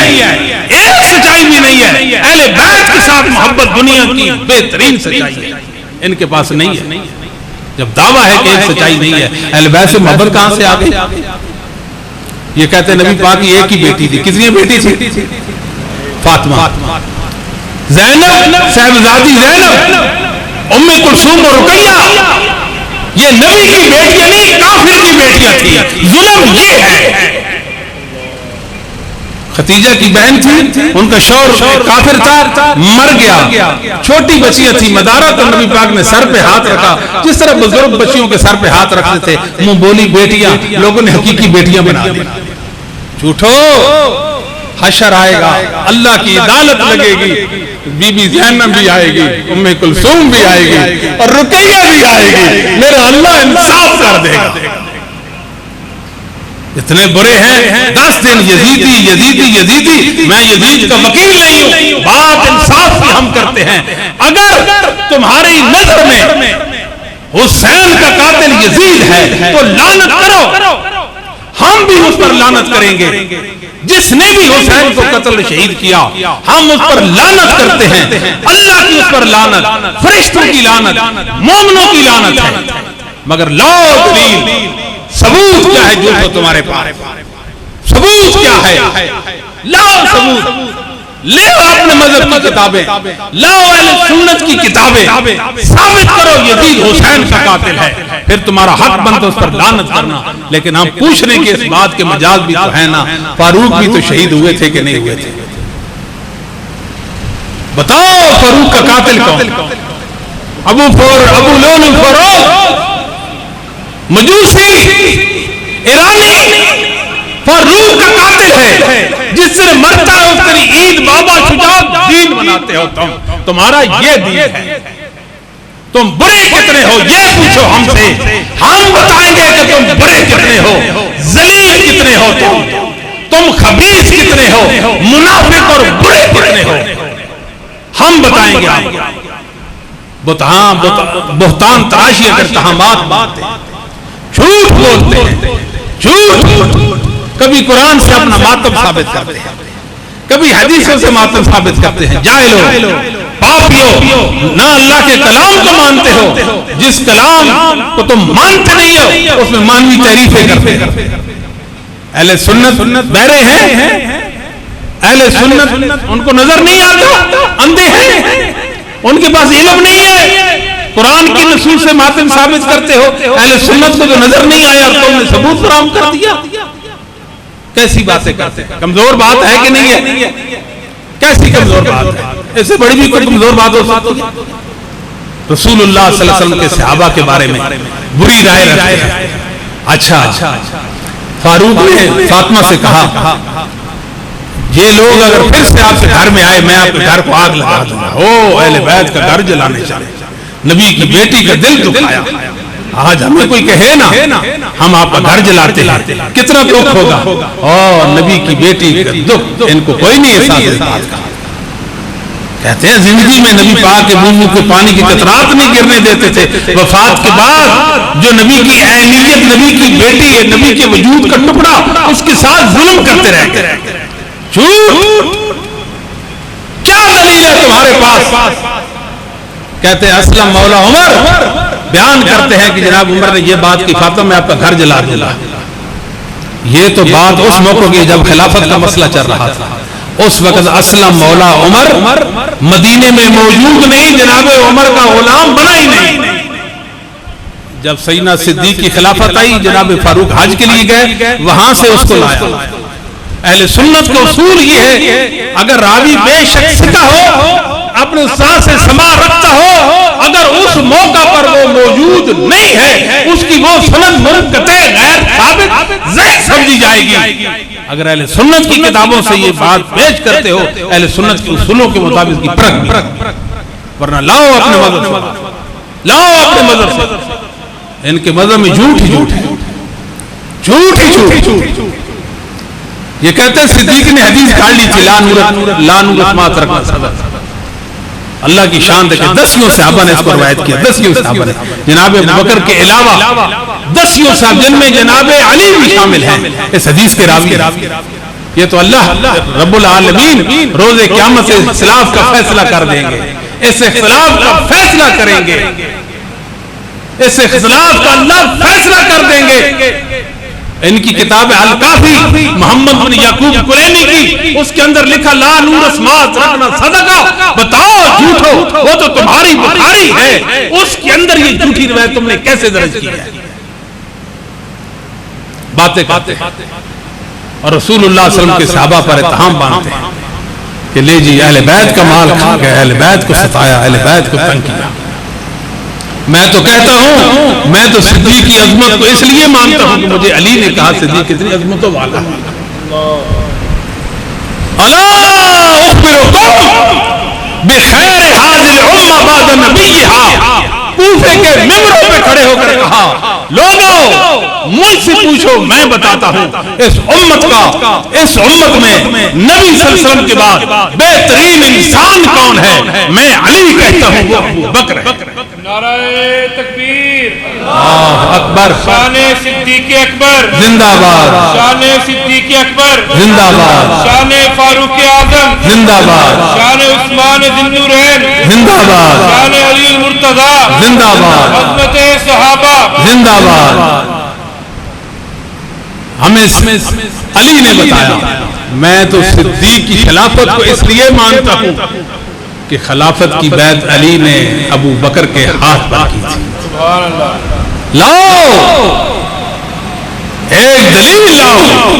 ایک سچائی بھی نہیں ہے، اہل بیت کے ساتھ محبت دنیا کی بہترین سچائی ہے، ان کے پاس نہیں ہے۔ جب دعویٰ ہے کہ ایک سچائی نہیں ہے، اہل بیت سے محبت کہاں سے آ گئی؟ یہ کہتے ہیں نبی پاک کی ایک ہی بیٹی تھی، کتنی بیٹی تھی؟ فاطمہ، زینب، صاحبزادی زینب، ام کلثوم اور رقیہ، یہ نبی کی بیٹیاں نہیں، کافر کی بیٹیاں تھی۔ ظلم یہ ہے، ختیجہ کی بہن تھی، ان کا شوہر کافر تھا، مر گیا، چھوٹی بچیاں تھی، مدارہ تو نبی پاک نے سر پہ ہاتھ رکھا، جس طرح بزرگ بچیوں کے سر پہ ہاتھ رکھتے تھے، منہ بولی بیٹیاں، لوگوں نے حقیقی بیٹیاں بنا دی۔ جھوٹو، حشر آئے گا، اللہ کی عدالت لگے گی، بی بی زینب بھی آئے گی، ام کلثوم بھی آئے گی، اور رقیہ بھی آئے گی، میرا اللہ انصاف کر دے گا۔ اتنے برے ہیں، 10 دن یزیدی یزیدی یزیدی، میں یزید کا وکیل نہیں ہوں، بات انصاف کی ہم کرتے ہیں۔ اگر تمہاری نظر میں حسین کا قاتل یزید ہے تو لعنت کرو، ہم بھی اس پر لعنت کریں گے۔ جس نے بھی حسین کو قتل شہید کیا ہم اس پر لعنت کرتے ہیں، اللہ کی اس پر لعنت، فرشتوں کی لعنت، مومنوں کی لعنت ہے۔ مگر لاؤ دلیل، ثبوت کیا ہے جو تمہارے پاس؟ ثبوت کیا ہے؟ لاؤ ثبوت، لے اپنے مذہب کی کتابیں، لاؤ اہل سنت کی کتابیں، ثابت کرو یزید حسین کا قاتل ہے، پھر تمہارا حق بنتا اس پر لعنت کرنا۔ لیکن ہم پوچھ رہے ہیں کہ اس بات کے مجاز بھی تو ہے نا، فاروق بھی تو شہید ہوئے تھے کہ نہیں ہوئے تھے؟ بتاؤ فاروق کا قاتل کون؟ ابو لؤلؤ الفاروق مجوسی ایرانی فاروق کا قاتل ہے، جس سے مرتا ہے اس تیری عید بابا شجاع دین بناتے ہو تم، تمہارا یہ دین ہے۔ تم برے کتنے ہو یہ پوچھو ہم سے، ہم بتائیں گے کہ تم برے کتنے ہو، ذلیل کتنے ہو، تم خبیث کتنے ہو، منافق اور برے کتنے ہو، ہم بتائیں گے آپ کو۔ بہتان تراشی اگر تہمات بات ہے، جھوٹ بولتے ہیں، جھوٹ، کبھی قرآن سے اپنا ماتم ثابت کرتے ہیں، کبھی حدیثوں سے ماتم ثابت کرتے ہیں۔ جاہلو، پاپیو، نہ اللہ کے کلام کو مانتے ہو، جس کلام کو تم مانتے نہیں ہو اس میں مانوی تعریفیں کرتے ہیں۔ اہل سنت بہرے ہیں، اہل سنت ان کو نظر نہیں آتا، اندھے ہیں، ان کے پاس علم نہیں ہے، قرآن کی نصوص سے ماتم ثابت کرتے ہو، اہل سنت کو جو نظر نہیں آیا اور تم نے ثبوت فراہم کر دیا۔ کیسی باتیں کرتے ہیں؟ کمزور بات ہے کہ نہیں ہے؟ کیسی کمزور بات ہے؟ اس سے بڑی بھی کوئی کمزور بات ہو سکتی ہے؟ رسول اللہ صلی اللہ علیہ وسلم کے صحابہ کے بارے میں بری رائے رکھتے ہیں۔ اچھا، فاروق نے فاطمہ سے کہا یہ لوگ اگر پھر سے آپ کے گھر میں آئے میں آپ کے گھر کو آگ لگا دوں گا۔ اہل بیت کا گھر جلانے چلے، نبی کی بیٹی کا دل دکھایا۔ آج ہمیں کوئی کہے نا ہم آپ کا گھر جلاتے ہیں، کتنا دکھ ہوگا، اور نبی کی بیٹی کا دکھ ان کو کوئی نہیں احساس اس بات کا۔ کہتے ہیں زندگی میں نبی پاک کے منہ کے پانی کی قطرات نہیں گرنے دیتے تھے، وفات کے بعد جو نبی کی اہلیت، نبی کی بیٹی ہے، نبی کے وجود کا ٹکڑا، اس کے ساتھ ظلم کرتے رہ گئے۔ جھوٹ، کیا دلیل ہے تمہارے پاس؟ کہتے ہیں اسلم مولا عمر بیان کرتے ہیں کہ جناب عمر نے یہ بات کی فاطمہ میں آپ کا گھر جلا دوں گا۔ یہ تو بات اس موقع کی جب خلافت کا مسئلہ چل رہا تھا، اس وقت اسلم مولا عمر مدینے میں موجود نہیں، جناب عمر کا غلام بنا ہی نہیں۔ جب سیدنا صدیق کی خلافت آئی، جناب فاروق حج کے لیے گئے، وہاں سے اس کو لایا۔ اہل سنت کا اصول یہ ہے اگر راوی بے شک ثقہ ہو، اپنے استاد سے سماع رکھتا ہو، اگر اس موقع پر وہ موجود نہیں ہے اس کی وہ سند منقطع غیر ثابت ضعیف سمجھی جائے گی۔ اگر اہل سنت کی کتابوں سے یہ بات پیش کرتے ہو، اہل سنت کے اصولوں کے مطابق کی پرکھ، ورنہ لاؤ اپنے مذہب سے، لاؤ اپنے مذہب سے۔ ان کے مذہب میں جھوٹ ہی جھوٹ ہے، جھوٹ ہی جھوٹ۔ یہ کہتے ہیں صدیق نے حدیث کھاڑ لی تھی، لا نورت ما ترکنا صدق۔ اللہ کی شان دیکھیں، 10 صحابہ نے اس کو روایت کیا، 10 صحابہ نے، جناب ابوبکر کے علاوہ 10 صحابہ جن میں جناب علی بھی شامل ہیں اس حدیث کے راوی۔ یہ تو اللہ رب العالمین روز قیامت اس اختلاف کا فیصلہ کر دیں گے، اس اختلاف کا فیصلہ کریں گے، اس اختلاف کا اللہ فیصلہ کر دیں گے۔ ان کی کتاب الکافی محمد بن یعقوب کلینی کی، اس کے اندر لکھا لا نور اسمات رکھنا صدقہ۔ بتاؤ جھوٹو، وہ تو تمہاری بخاری ہے، اس کے اندر یہ جھوٹی روایت تم نے کیسے درج کی ہے؟ باتیں کرتے اور رسول اللہ صلی اللہ علیہ وسلم کے صحابہ پر اتہام باندھتے ہیں کہ لے جی اہل بیت کا مال کھا گئے، اہل بیت کو ستایا، اہل بیت کو تنگ کیا۔ میں تو کہتا ہوں، میں تو صدیق کی عظمت کو اس لیے مانتا ہوں کہ مجھے علی نے کہا صدیق کتنی عظمتوں والا ہے۔ الا اخبرکم بخیر هذه الامه بعد نبیہا، کوفے کے ممبروں پہ کھڑے ہو کر کہا لوگوں مجھ سے پوچھو میں بتاتا ہوں اس امت میں نبی صلی اللہ علیہ وسلم کے بعد بہترین انسان کون ہے؟ میں علی کہتا ہوں وہ ابو بکر ہے۔ نعرہ تکبیر، اللہ اکبر، شان صدیق اکبر زندہ باد، شان صدیق اکبر زندہ باد، شان فاروق اعظم زندہ باد، شان عثمان ذی النورین زندہ باد، شان علی المرتضی زندہ باد، عظمت صحابہ زندہ باد۔ ہمیں علی نے بتایا، میں تو صدیق کی خلافت کو اس لیے مانتا ہوں کہ خلافت کی بیعت علی نے ابو بکر کے ہاتھ پر کی تھی۔ سبحان اللہ۔ لاؤ ایک دلیل لاؤ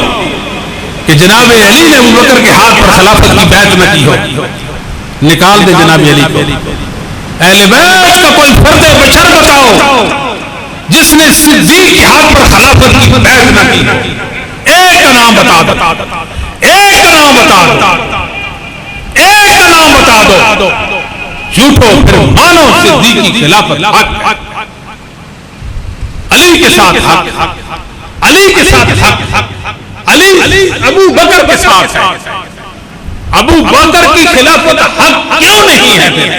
کہ جناب علی نے ابو بکر کے ہاتھ پر خلافت کی بیعت نہ کی ہو، نکال دے جناب علی کو۔ اہل بیت کا کوئی فرد بشر بتاؤ جس نے صدیق کے ہاتھ پر خلافت کی بیعت نہ کی ہو، ایک کا نام بتا دو، ایک کا نام بتا دو، ایک کا نام بتا دو۔ جھوٹو پھر مانو صدیق کی خلافت حق، علی کے ساتھ حق، علی کے ساتھ حق، علی ابو بکر کے ساتھ ہے۔ ابو بکر کی خلافت حق کیوں نہیں ہے پھر؟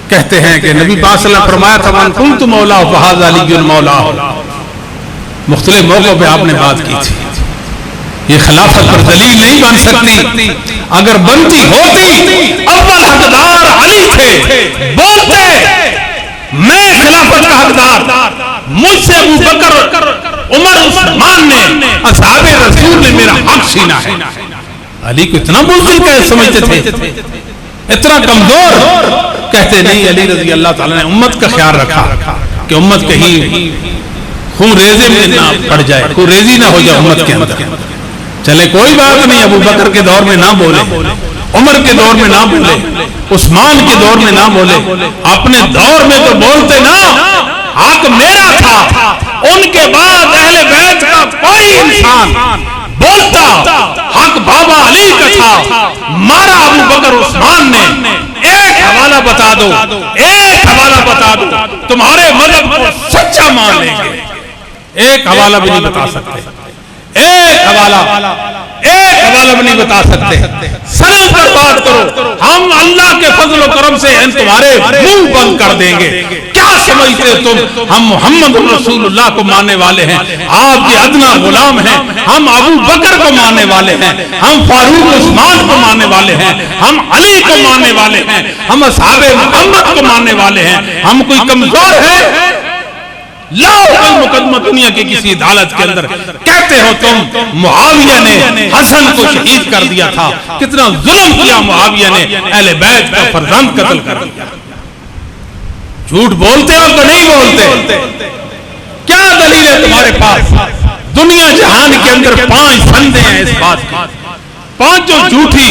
کہتے ہیں کہ نبی پاک صلی اللہ علیہ وسلم فرمایا تھا من کنت مولا فہذا علی مولا، مختلف موقعوں پہ آپ نے بات کی تھی۔ یہ خلافت پر دلیل نہیں بن سکتی، اگر بنتی ہوتی اول حقدار علی تھے، بولتے میں خلافت کا حقدار، مجھ سے ابو بکر عمر عثمان نے اصحاب رسول نے میرا حق چھینا ہے۔ علی کو اتنا بزدل کیسے سمجھتے تھے، اتنا کمزور؟ کہتے نہیں، علی رضی اللہ تعالیٰ نے امت کا خیال رکھا کہ امت کہیں خون ریزے میں نہ پڑ جائے، خون ریزی نہ ہو جائے امت کے اندر۔ چلے کوئی بات نہیں، ابو بکر کے دور میں نہ بولے، عمر کے دور میں نہ بولے، عثمان کے دور میں نہ بولے، اپنے دور میں تو بولتے نا، حق میرا تھا۔ ان کے بعد اہل بیت کا کوئی انسان بولتا حق بابا علی کا تھا، مارا ابو بکر عثمان نے۔ ایک حوالہ بتا دو، ایک حوالہ بتا دو، تمہارے مذہب کو سچا مان لیں گے۔ ایک حوالہ بھی نہیں بتا سکتے، ایک حوالہ بھی نہیں بتا سکتے۔ سند پر بات کرو، ہم اللہ کے فضل و کرم سے تمہارے منہ بند کر دیں گے۔ کیا سمجھتے تم ہم محمد رسول اللہ کو ماننے والے ہیں، آپ کے ادنا غلام ہیں، ہم ابو بکر کو ماننے والے ہیں، ہم فاروق عثمان کو ماننے والے ہیں، ہم علی کو ماننے والے ہیں، ہم اصحاب محمد کو ماننے والے ہیں، ہم کوئی کمزور ہے؟ لاؤ کوئی مقدمہ دنیا کے کسی عدالت کے اندر۔ کہتے ہو تم معاویہ نے حسن کو شہید کر دیا تھا، کتنا ظلم کیا معاویہ نے، اہل بیت کا فرزند قتل کر دیا۔ جھوٹ بولتے ہو کہ نہیں بولتے؟ کیا دلیل ہے تمہارے پاس؟ دنیا جہان کے اندر 5 سندیں ہیں اس بات کی، 5 جو جھوٹی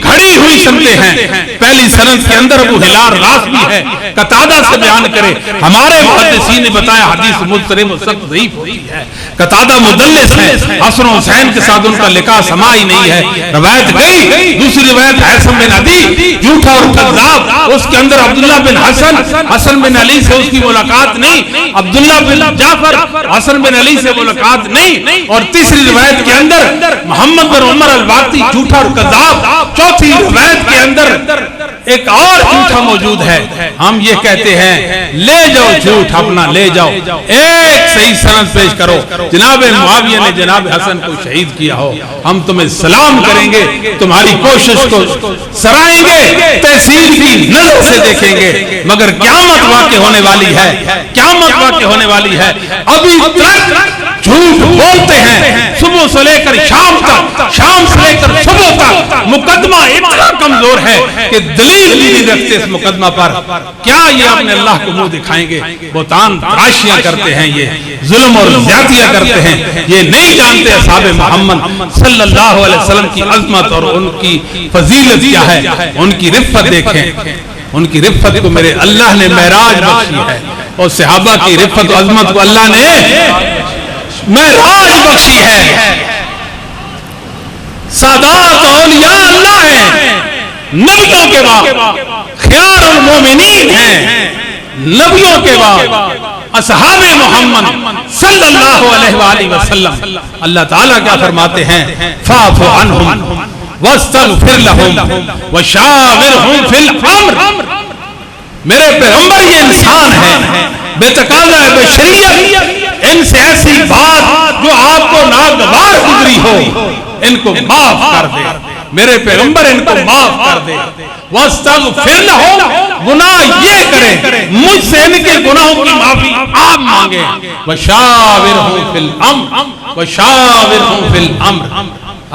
کھڑی ہوئی سندیں ہیں۔ پہلی سند کے اندر ابو ہلال راسبی ہے، قتادہ سے بیان کرے، ہمارے محدثین نے بتایا حدیث مضطرب و سخت ضعیف ہوتی ہے۔ قتادہ مدلس ہے، حسن و حسین کے ساتھ ان کا لقاء سماعی نہیں ہے، روایت گئی۔ دوسری روایت حسن بن عدی جھوٹا اور کذاب، اس کے اندر عبداللہ بن حسن بن علی سے اس کی ملاقات نہیں، عبداللہ بن جعفر حسن بن علی سے ملاقات نہیں۔ اور تیسری روایت کے اندر محمد بن عمر الواقدی جھوٹا اور کذاب۔ چوتھی روایت کے اندر ایک اور جھوٹا موجود ہے۔ ہم یہ کہتے ہیں لے جاؤ جھوٹ اپنا لے جاؤ، ایک صحیح سند پیش کرو، جناب معاویہ نے جناب حسن کو شہید کیا ہو، ہم تمہیں سلام کریں گے، تمہاری کوشش کو سرائیں گے، تحصیل کی نظر سے دیکھیں گے، مگر قیامت واقع ہونے والی ہے، قیامت واقع ہونے والی ہے۔ ابھی تک جھوٹ بولتے ہیں، صبح سے لے کر شام تک، شام سے لے کر صبح تک، مقدمہ اتنا کمزور ہے کہ دلیل نہیں رکھتے اس مقدمہ پر۔ کیا یہ اپنے اللہ کو منہ دکھائیں گے؟ بہتان تراشیاں کرتے ہیں، یہ ظلم اور زیادتیاں کرتے ہیں، یہ نہیں جانتے اصحاب محمد صلی اللہ علیہ وسلم کی عظمت اور ان کی فضیلت کیا ہے، ان کی رفت دیکھیں۔ ان کی رفت کو میرے اللہ نے معراج بخشی ہے، اور صحابہ کی رفت و عظمت کو اللہ نے معراج بخشی ہے۔ سادات اولیاء اللہ ہیں، نبیوں کے بعد خیار المومنین ہیں، نبیوں کے بعد اصحاب محمد صلی اللہ علیہ وآلہ وسلم۔ اللہ تعالیٰ کیا فرماتے ہیں؟ فاعف عنہم واستغفر لہم وشاورہم فی الامر۔ میرے پیغمبر یہ انسان ہے بے تقاضا بشریت، ان سے ایسی بات جو آپ کو ناگوار گزری ہو ان کو معاف کر دے، میرے پیغمبر ان کو معاف کر دے۔ واستغفر لہم، گناہ یہ کریں مجھ سے ان کے گناہوں کی معافی آپ مانگیں۔ وشاورہم فی الامر، وشاورہم فی الامر،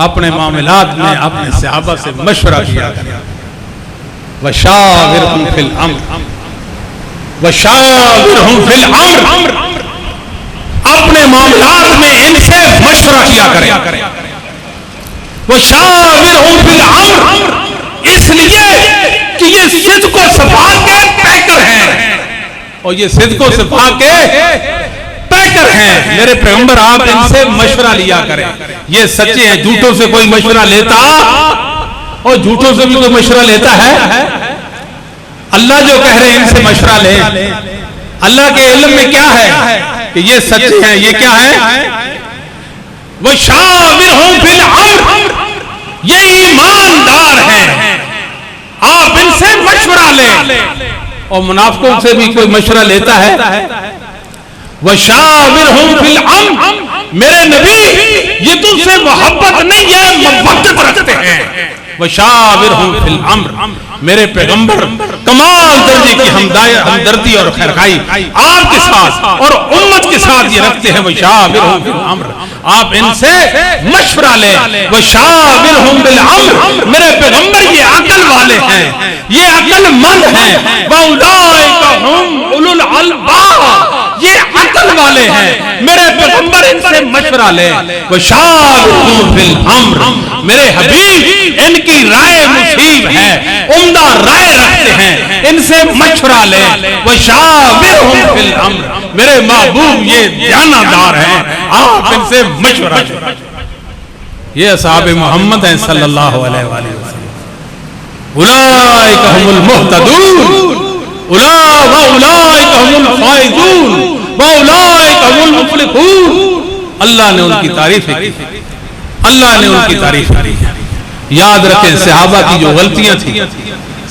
اپنے معاملات میں اپنے صحابہ سے مشورہ کیا کریں۔ وشاورہم فی الامر، وشاورہم فی الامر، اپنے معاملات میں ان سے مشورہ کیا کریں۔ وشاورہم فی الامر، اس لیے کہ یہ صدق و صفا کے پیکر ہیں، اور یہ صدق و صفا کے پیکر ہیں۔ میرے پیغمبر آپ ان سے مشورہ لیا کریں، یہ سچے ہیں، جھوٹوں سے کوئی مشورہ لیتا اور جھوٹوں سے بھی کوئی مشورہ لیتا ہے؟ اللہ جو کہہ رہے ہیں ان سے مشورہ لیں، اللہ کے علم میں کیا ہے کہ یہ سچے ہیں، یہ کیا ہے؟ وَشَاوِرْهُمْ فِي الْأَمْرِ، یہ ایماندار ہیں، آپ ان سے مشورہ لیں۔ اور منافقوں سے بھی کوئی مشورہ لیتا ہے؟ وَشَاوِرْهُمْ فِي الْأَمْرِ، میرے نبی یہ تم سے محبت نہیں ہے، محبت رکھتے ہیں۔ وَشَاوِرْهُمْ فِي الْأَمْرِ، میرے پیغمبر کمال درجے کی ہمدردی اور خیرخواہی آپ کے ساتھ اور امت کے ساتھ یہ رکھتے ہیں۔ وَشَاوِرْهُمْ فِي الْأَمْرِ، آپ ان سے مشورہ لیں۔ وَشَاوِرْهُمْ بِالْأَمْرِ، میرے پیغمبر یہ عقل والے ہیں، یہ عقل مند ہیں۔ وَأُولَٰئِكَ هُمْ أُولُو الْأَلْبَابِ، یہ عقل والے ہیں، میرے پیغمبر ان سے مشورہ لیں۔ وَشَاوِرْهُمْ فِي الْأَمْرِ، میرے حبیب ان کی رائے مصیب ہے، عمدہ رائے رکھتے ہیں، ان سے مشورہ لیں۔ وَشَاوِرْهُمْ فِي الْأَمْرِ، میرے محبوب یہ دیانتدار ہیں، آپ ان سے مشورہ لیں۔ یہ اصحاب محمد ہیں صلی اللہ علیہ وآلہ وسلم۔ اولئک هم المہتدون، واولئک هم الفائزون، واولئک هم المفلحون۔ اللہ نے ان کی تعریف کی، اللہ نے ان کی تعریف کی۔ یاد رکھیں صحابہ کی جو غلطیاں تھیں،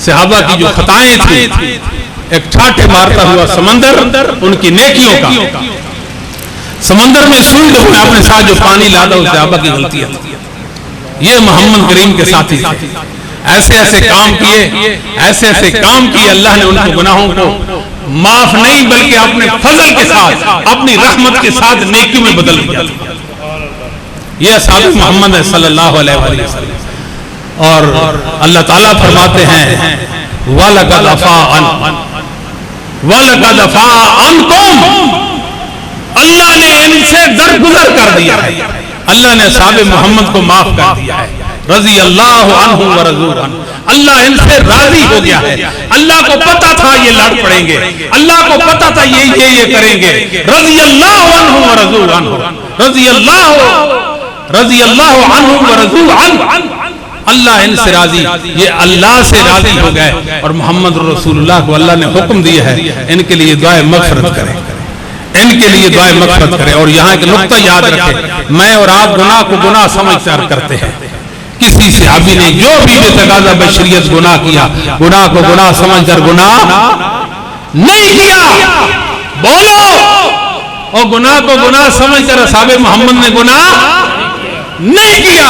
صحابہ کی جو خطائیں تھیں، ایک ٹھاٹھے مارتا ہوا سمندر ان کی نیکیوں کا، سمندر میں سوئی ڈبونا اپنے ساتھ جو پانی لادا اس صحابہ کی غلطیاں تھیں۔ یہ محمد کریم کے ساتھی تھے، ایسے ایسے کام کیے، ایسے ایسے کام کیے، اللہ نے ان کے گناہوں کو معاف نہیں بلکہ اپنے فضل کے ساتھ، اپنی رحمت کے ساتھ نیکیوں میں بدل دیا۔ یہ اصحاب محمد ہے صلی اللہ علیہ وآلہ وسلم۔ اور اللہ تعالیٰ فرماتے ہیں وَلَقَدْ عَفَا عَنْكُمْ، اللہ نے ان سے درگزر کر دیا ہے، اللہ نے اصحاب محمد کو معاف کر دیا ہے۔ رضی اللہ عنہ ورضوا عنہ، اللہ ان سے راضی ہو گیا ہے۔ اللہ کو پتا تھا یہ لڑ پڑیں گے، اللہ کو پتا تھا یہ کریں گے۔ رضی اللہ عنہ ورضوا عنہ، رضی اللہ عنہ ورضوا عنہ، اللہ ان سے راضی، یہ اللہ سے راضی ہو گئے۔ اور محمد رسول اللہ کو اللہ نے حکم دیا ہے ان کے لیے دعائے مغفرت کریں، ان کے لیے دعائے مغفرت کریں۔ اور یہاں ایک نقطہ یاد رکھیں، میں اور آپ گناہ کو گناہ سمجھ کر کرتے ہیں، کسی صحابی نے جو بھی بے تقاضا بشریت گناہ کیا، گناہ کو گناہ سمجھ کر گناہ نہیں کیا، بولو، اور گناہ کو گناہ سمجھ کر اصحاب محمد نے گناہ نہیں کیا،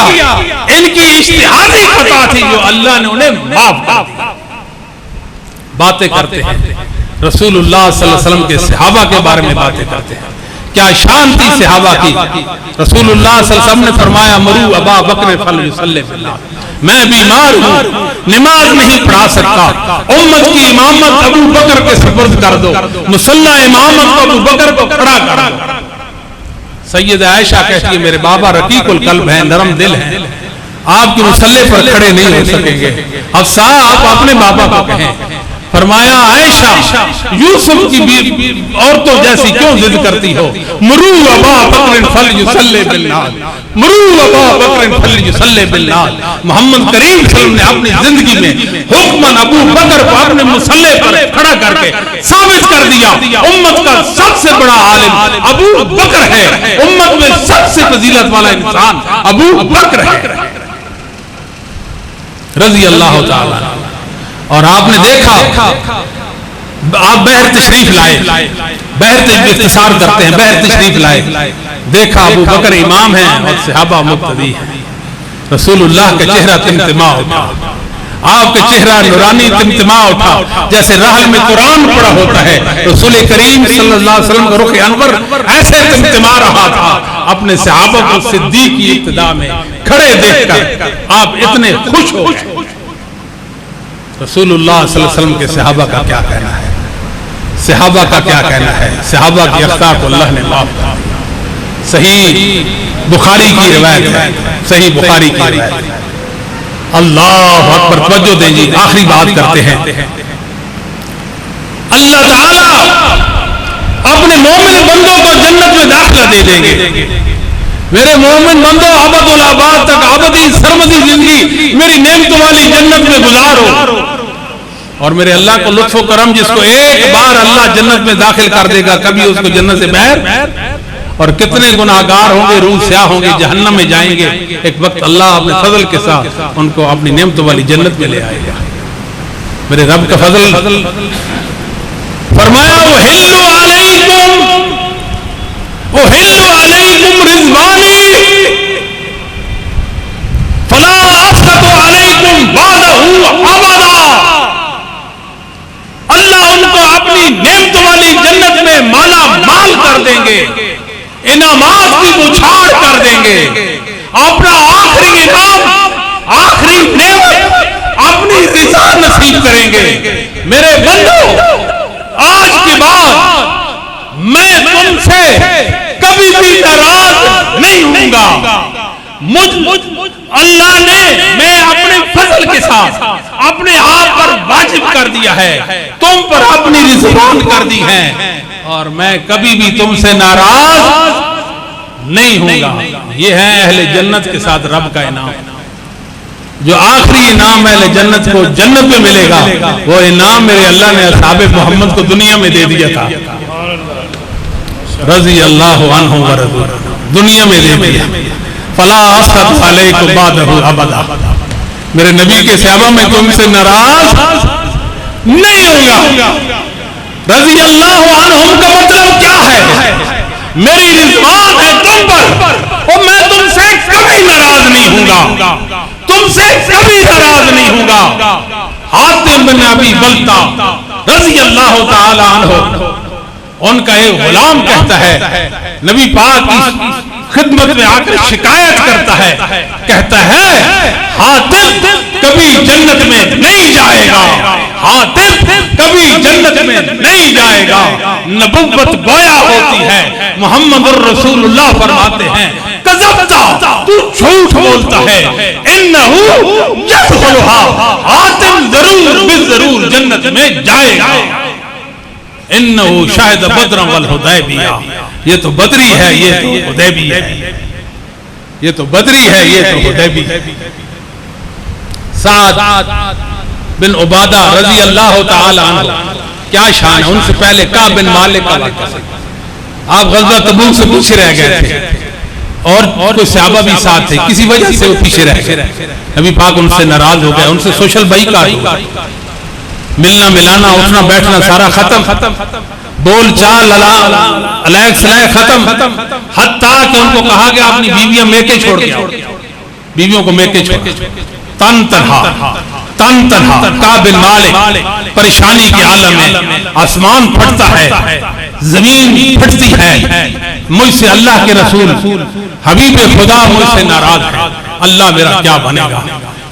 ان کی اجتہادی خطا تھی جو اللہ نے انہیں معاف کر دیا۔ باتیں کرتے ہیں رسول اللہ صلی اللہ علیہ وسلم کے صحابہ کے بارے میں، باتیں کرتے ہیں کیا شان تھی صحابہ کی۔ رسول اللہ صلی اللہ علیہ وسلم نے فرمایا مرو ابا بکر فلیصلی فی الناس، میں بیمار ہوں، نماز نہیں پڑھا سکتا، امت کی امامت ابو بکر کے سپرد کر دو، مصلی امامت کو ابو بکر کو کھڑا کر دو۔ سید عائشہ کہتی ہے میرے بابا رقیق القلب ہیں، نرم دل ہیں، آپ کی مصلی پر کھڑے نہیں ہو سکیں گے، حفصہ آپ اپنے بابا کو کہیں۔ فرمایا عائشہ یوسف کی عورتوں جیسی کیوں ضد کرتی ہو، مرو ابا بکر فلیصلی بالناس، مرو ابا بکر فلیصلی بالناس۔ محمد کریم صلی اللہ علیہ وسلم نے اپنی زندگی میں حکماً ابو بکر کو اپنے مصلی پر کھڑا کر کے ثابت کر دیا امت کا سب سے بڑا عالم ابو بکر ہے، امت میں سب سے فضیلت والا انسان ابو بکر ہے رضی اللہ تعالی۔ اور آپ نے دیکھا آپ بحر تشریف لائے، بحر اختصار کرتے ہیں، بحر تشریف لائے، دیکھا ابو بکر امام ہیں اور صحابہ مقتدی ہیں، رسول اللہ کا چہرہ تمتما اٹھا، آپ کا چہرہ نورانی تمتما اٹھا، جیسے رحل میں قرآن پڑھا ہوتا ہے، رسول کریم صلی اللہ علیہ وسلم کا رخ انور ایسے تمتما رہا تھا، اپنے صحابہ کو صدیق کی ابتدا میں کھڑے دیکھ کر آپ اتنے خوش ہو گئے۔ رسول اللہ صلی اللہ علیہ وسلم کے صحابہ کا کیا کہنا ہے، صحابہ کا کیا کہنا ہے، صحابہ کی اخطاء کو اللہ نے معاف کر دیا۔ صحیح بخاری کی روایت ہے، صحیح بخاری کی روایت ہے۔ اللہ اکبر، توجہ دیں جی، آخری بات کرتے ہیں۔ اللہ تعالیٰ اپنے مومن بندوں کو جنت میں داخلہ دے دیں گے۔ میرے مومن بندوں، ابد الآباد تک ابدی سرمدی زندگی میری نعمتوں والی جنت میں گزارو، اور میرے اللہ کو لطف و کرم، جس کو ایک بار اللہ جنت میں داخل کر دے گا کبھی اس کو جنت سے باہر، اور کتنے گناہگار ہوں گے، روح سیاہ ہوں گے، جہنم میں جائیں گے، ایک وقت اللہ اپنے فضل کے ساتھ ان کو اپنی نعمتوں والی جنت میں لے آئے گا۔ میرے رب کا فضل فرمایا وَحِلُّ عَلَيْكُمْ رِضْوَانِي فَلَا أَسْخَطُ عَلَيْكُمْ بَعْدَهُ أَبَدًا۔ اللہ ان کو اپنی نعمتوں والی جنت میں مالا مال کر دیں گے، انعامات کی بچھاڑ کر دیں گے، اپنا آخری انعام، آخری نعمت، اپنی رضا نصیب کریں گے۔ میرے بندو، آج کے بعد میں تم سے کبھی بھی ناراض نہیں ہوں گا۔ اللہ نے میں اپنے فضل کے ساتھ اپنے آپ پر واجب کر دیا ہے، تم پر اپنی رضوان کر دی ہے، اور میں کبھی بھی تم سے ناراض نہیں ہوں گا۔ یہ ہے اہل جنت کے ساتھ رب کا انعام۔ جو آخری انعام اہل جنت کو جنت میں ملے گا، وہ انعام میرے اللہ نے اصحاب محمد کو دنیا میں دے دیا تھا، رضی اللہ عنہ ورضوا، دنیا میں دے دیا۔ فلا اسخط علیکم بعدہ ابدا، میرے نبی کے صحابہ میں تم سے ناراض نہیں ہوں گا۔ رضی اللہ عنہم کا مطلب کیا ہے؟ میری رضوان ہے تم پر، اور میں تم سے کبھی ناراض نہیں ہوں گا، تم سے کبھی ناراض نہیں ہوں گا۔ حاتم بن ابی بلتہ رضی اللہ تعالی عنہ، ان کا ایک غلام کہتا ہے، نبی پاک کی خدمت میں آ کر شکایت کرتا ہے، کہتا ہے حاتم کبھی جنت میں نہیں جائے گا، حاتم کبھی جنت میں نہیں جائے گا۔ نبوت گویا ہوتی ہے، محمد الرسول اللہ فرماتے ہیں کذبتا، تو جھوٹ بولتا ہے، انہو یدخلھا، حاتم ضرور بالضرور جنت میں جائے گا۔ انہو شاہد بدر والحدیبیہ، یہ تو بدری ہے، یہ تو حدیبی ہے، یہ تو بدری ہے، یہ تو حدیبی ہے۔ سعد بن عبادہ رضی اللہ تعالی عنہ، کیا شان ہے، ان سے پہلے کعب بن مالک کا واقعہ ہے۔ آپ غزوہ تبوک سے پیچھے رہ گئے تھے، اور کوئی صحابہ بھی ساتھ تھے، کسی وجہ سے وہ پیچھے رہ گئے، نبی پاک ان سے ناراض ہو گئے، ان سے سوشل بائیکاٹ ہو گئی، ملنا ملانا اٹھنا بیٹھنا سارا ختم، بول چال علیک سلیک ختم، حتیٰ کہ ان کو کہا کہ اپنی بیویاں میکے چھوڑ کے آؤ، بیویوں کو میکے چھوڑ، تن تنہا کعب بن مالک پریشانی کے عالم میں، آسمان پھٹتا ہے، زمین پھٹتی ہے، مجھ سے اللہ کے رسول حبیب خدا مجھ سے ناراض ہے، اللہ میرا کیا بنے گا؟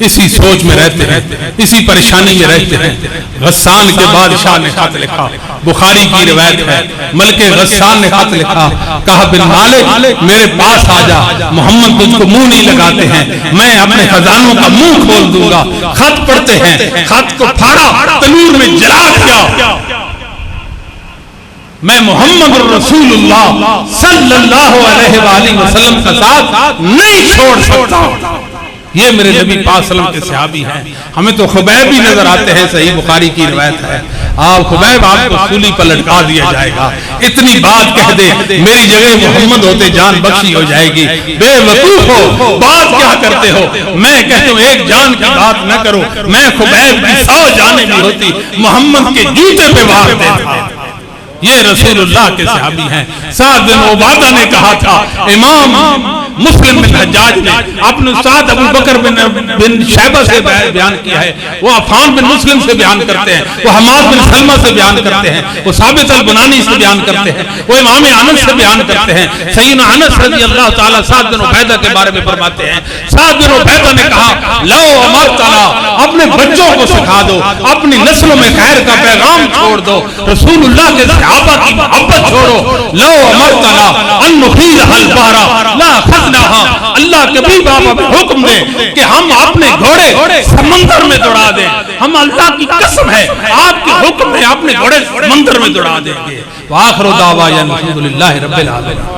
اسی سوچ میں رہتے ہیں، اسی پریشانی میں رہتے ہیں۔ غسان کے بادشاہ نے خط لکھا، بخاری کی روایت ہے، ملک غسان نے خط لکھا، کہا بن مالک میرے پاس آ جا، محمد تجھ کو منہ نہیں لگاتے ہیں، میں اپنے خزانوں کا منہ کھول دوں گا۔ خط پڑھتے ہیں، خط کو پھاڑا، تنور میں جلا دیا، میں محمد رسول اللہ صلی اللہ علیہ وآلہ وسلم کا ساتھ نہیں چھوڑ سکتا، یہ میرے نبی پاک صلی اللہ علیہ وسلم کے صحابی ہیں. ہمیں تو خبیب بھی نظر آتے ہیں, صحیح بخاری کی روایت ہے. آپ خبیب آپ کو سولی پر لٹکا دیا جائے گا. اتنی بات کہہ دے میری جگہ محمد ہوتے جان بخشی ہو جائے گی. بے وقوف ہو, بات کیا کرتے ہو. میں کہتا ہوں ایک جان کی بات نہ کرو, میں خبیب کی 100 جانیں بھی ہوتی محمد کے جوتے پہ وار دیتا. یہ رسول اللہ کے صحابی ہیں. سعد بن عبادہ نے کہا تھا, امام مسلم بن حجاج نے اپنے استاد ابو بکر بن شیبہ سے بیان کیا ہے, وہ عفان بن مسلم سے بیان کرتے ہیں, وہ حماد بن سلمہ سے بیان کرتے ہیں, وہ ثابت البنانی سے بیان کرتے ہیں, وہ امام انس سے بیان کرتے ہیں. سیدنا انس رضی اللہ تعالیٰ سعد بن عبیدہ کے بارے میں فرماتے ہیں, سعد بن عبیدہ نے کہا لو امرتنا, اپنے بچوں کو سکھا دو, اپنی نسلوں میں خیر کا پیغام چھوڑ دو, رسول اللہ کے صحابہ کی محبت چھوڑو. لو امرتنا ان نخیلها البحر لا خذناها, اللہ کبھی بابا حکم دے کہ ہم اپنے گھوڑے سمندر میں دوڑا دیں, ہم اللہ کی قسم ہے آپ کے حکم میں اپنے گھوڑے سمندر میں دوڑا دیں گے. وآخر دعوانا الحمدللہ رب العالمین.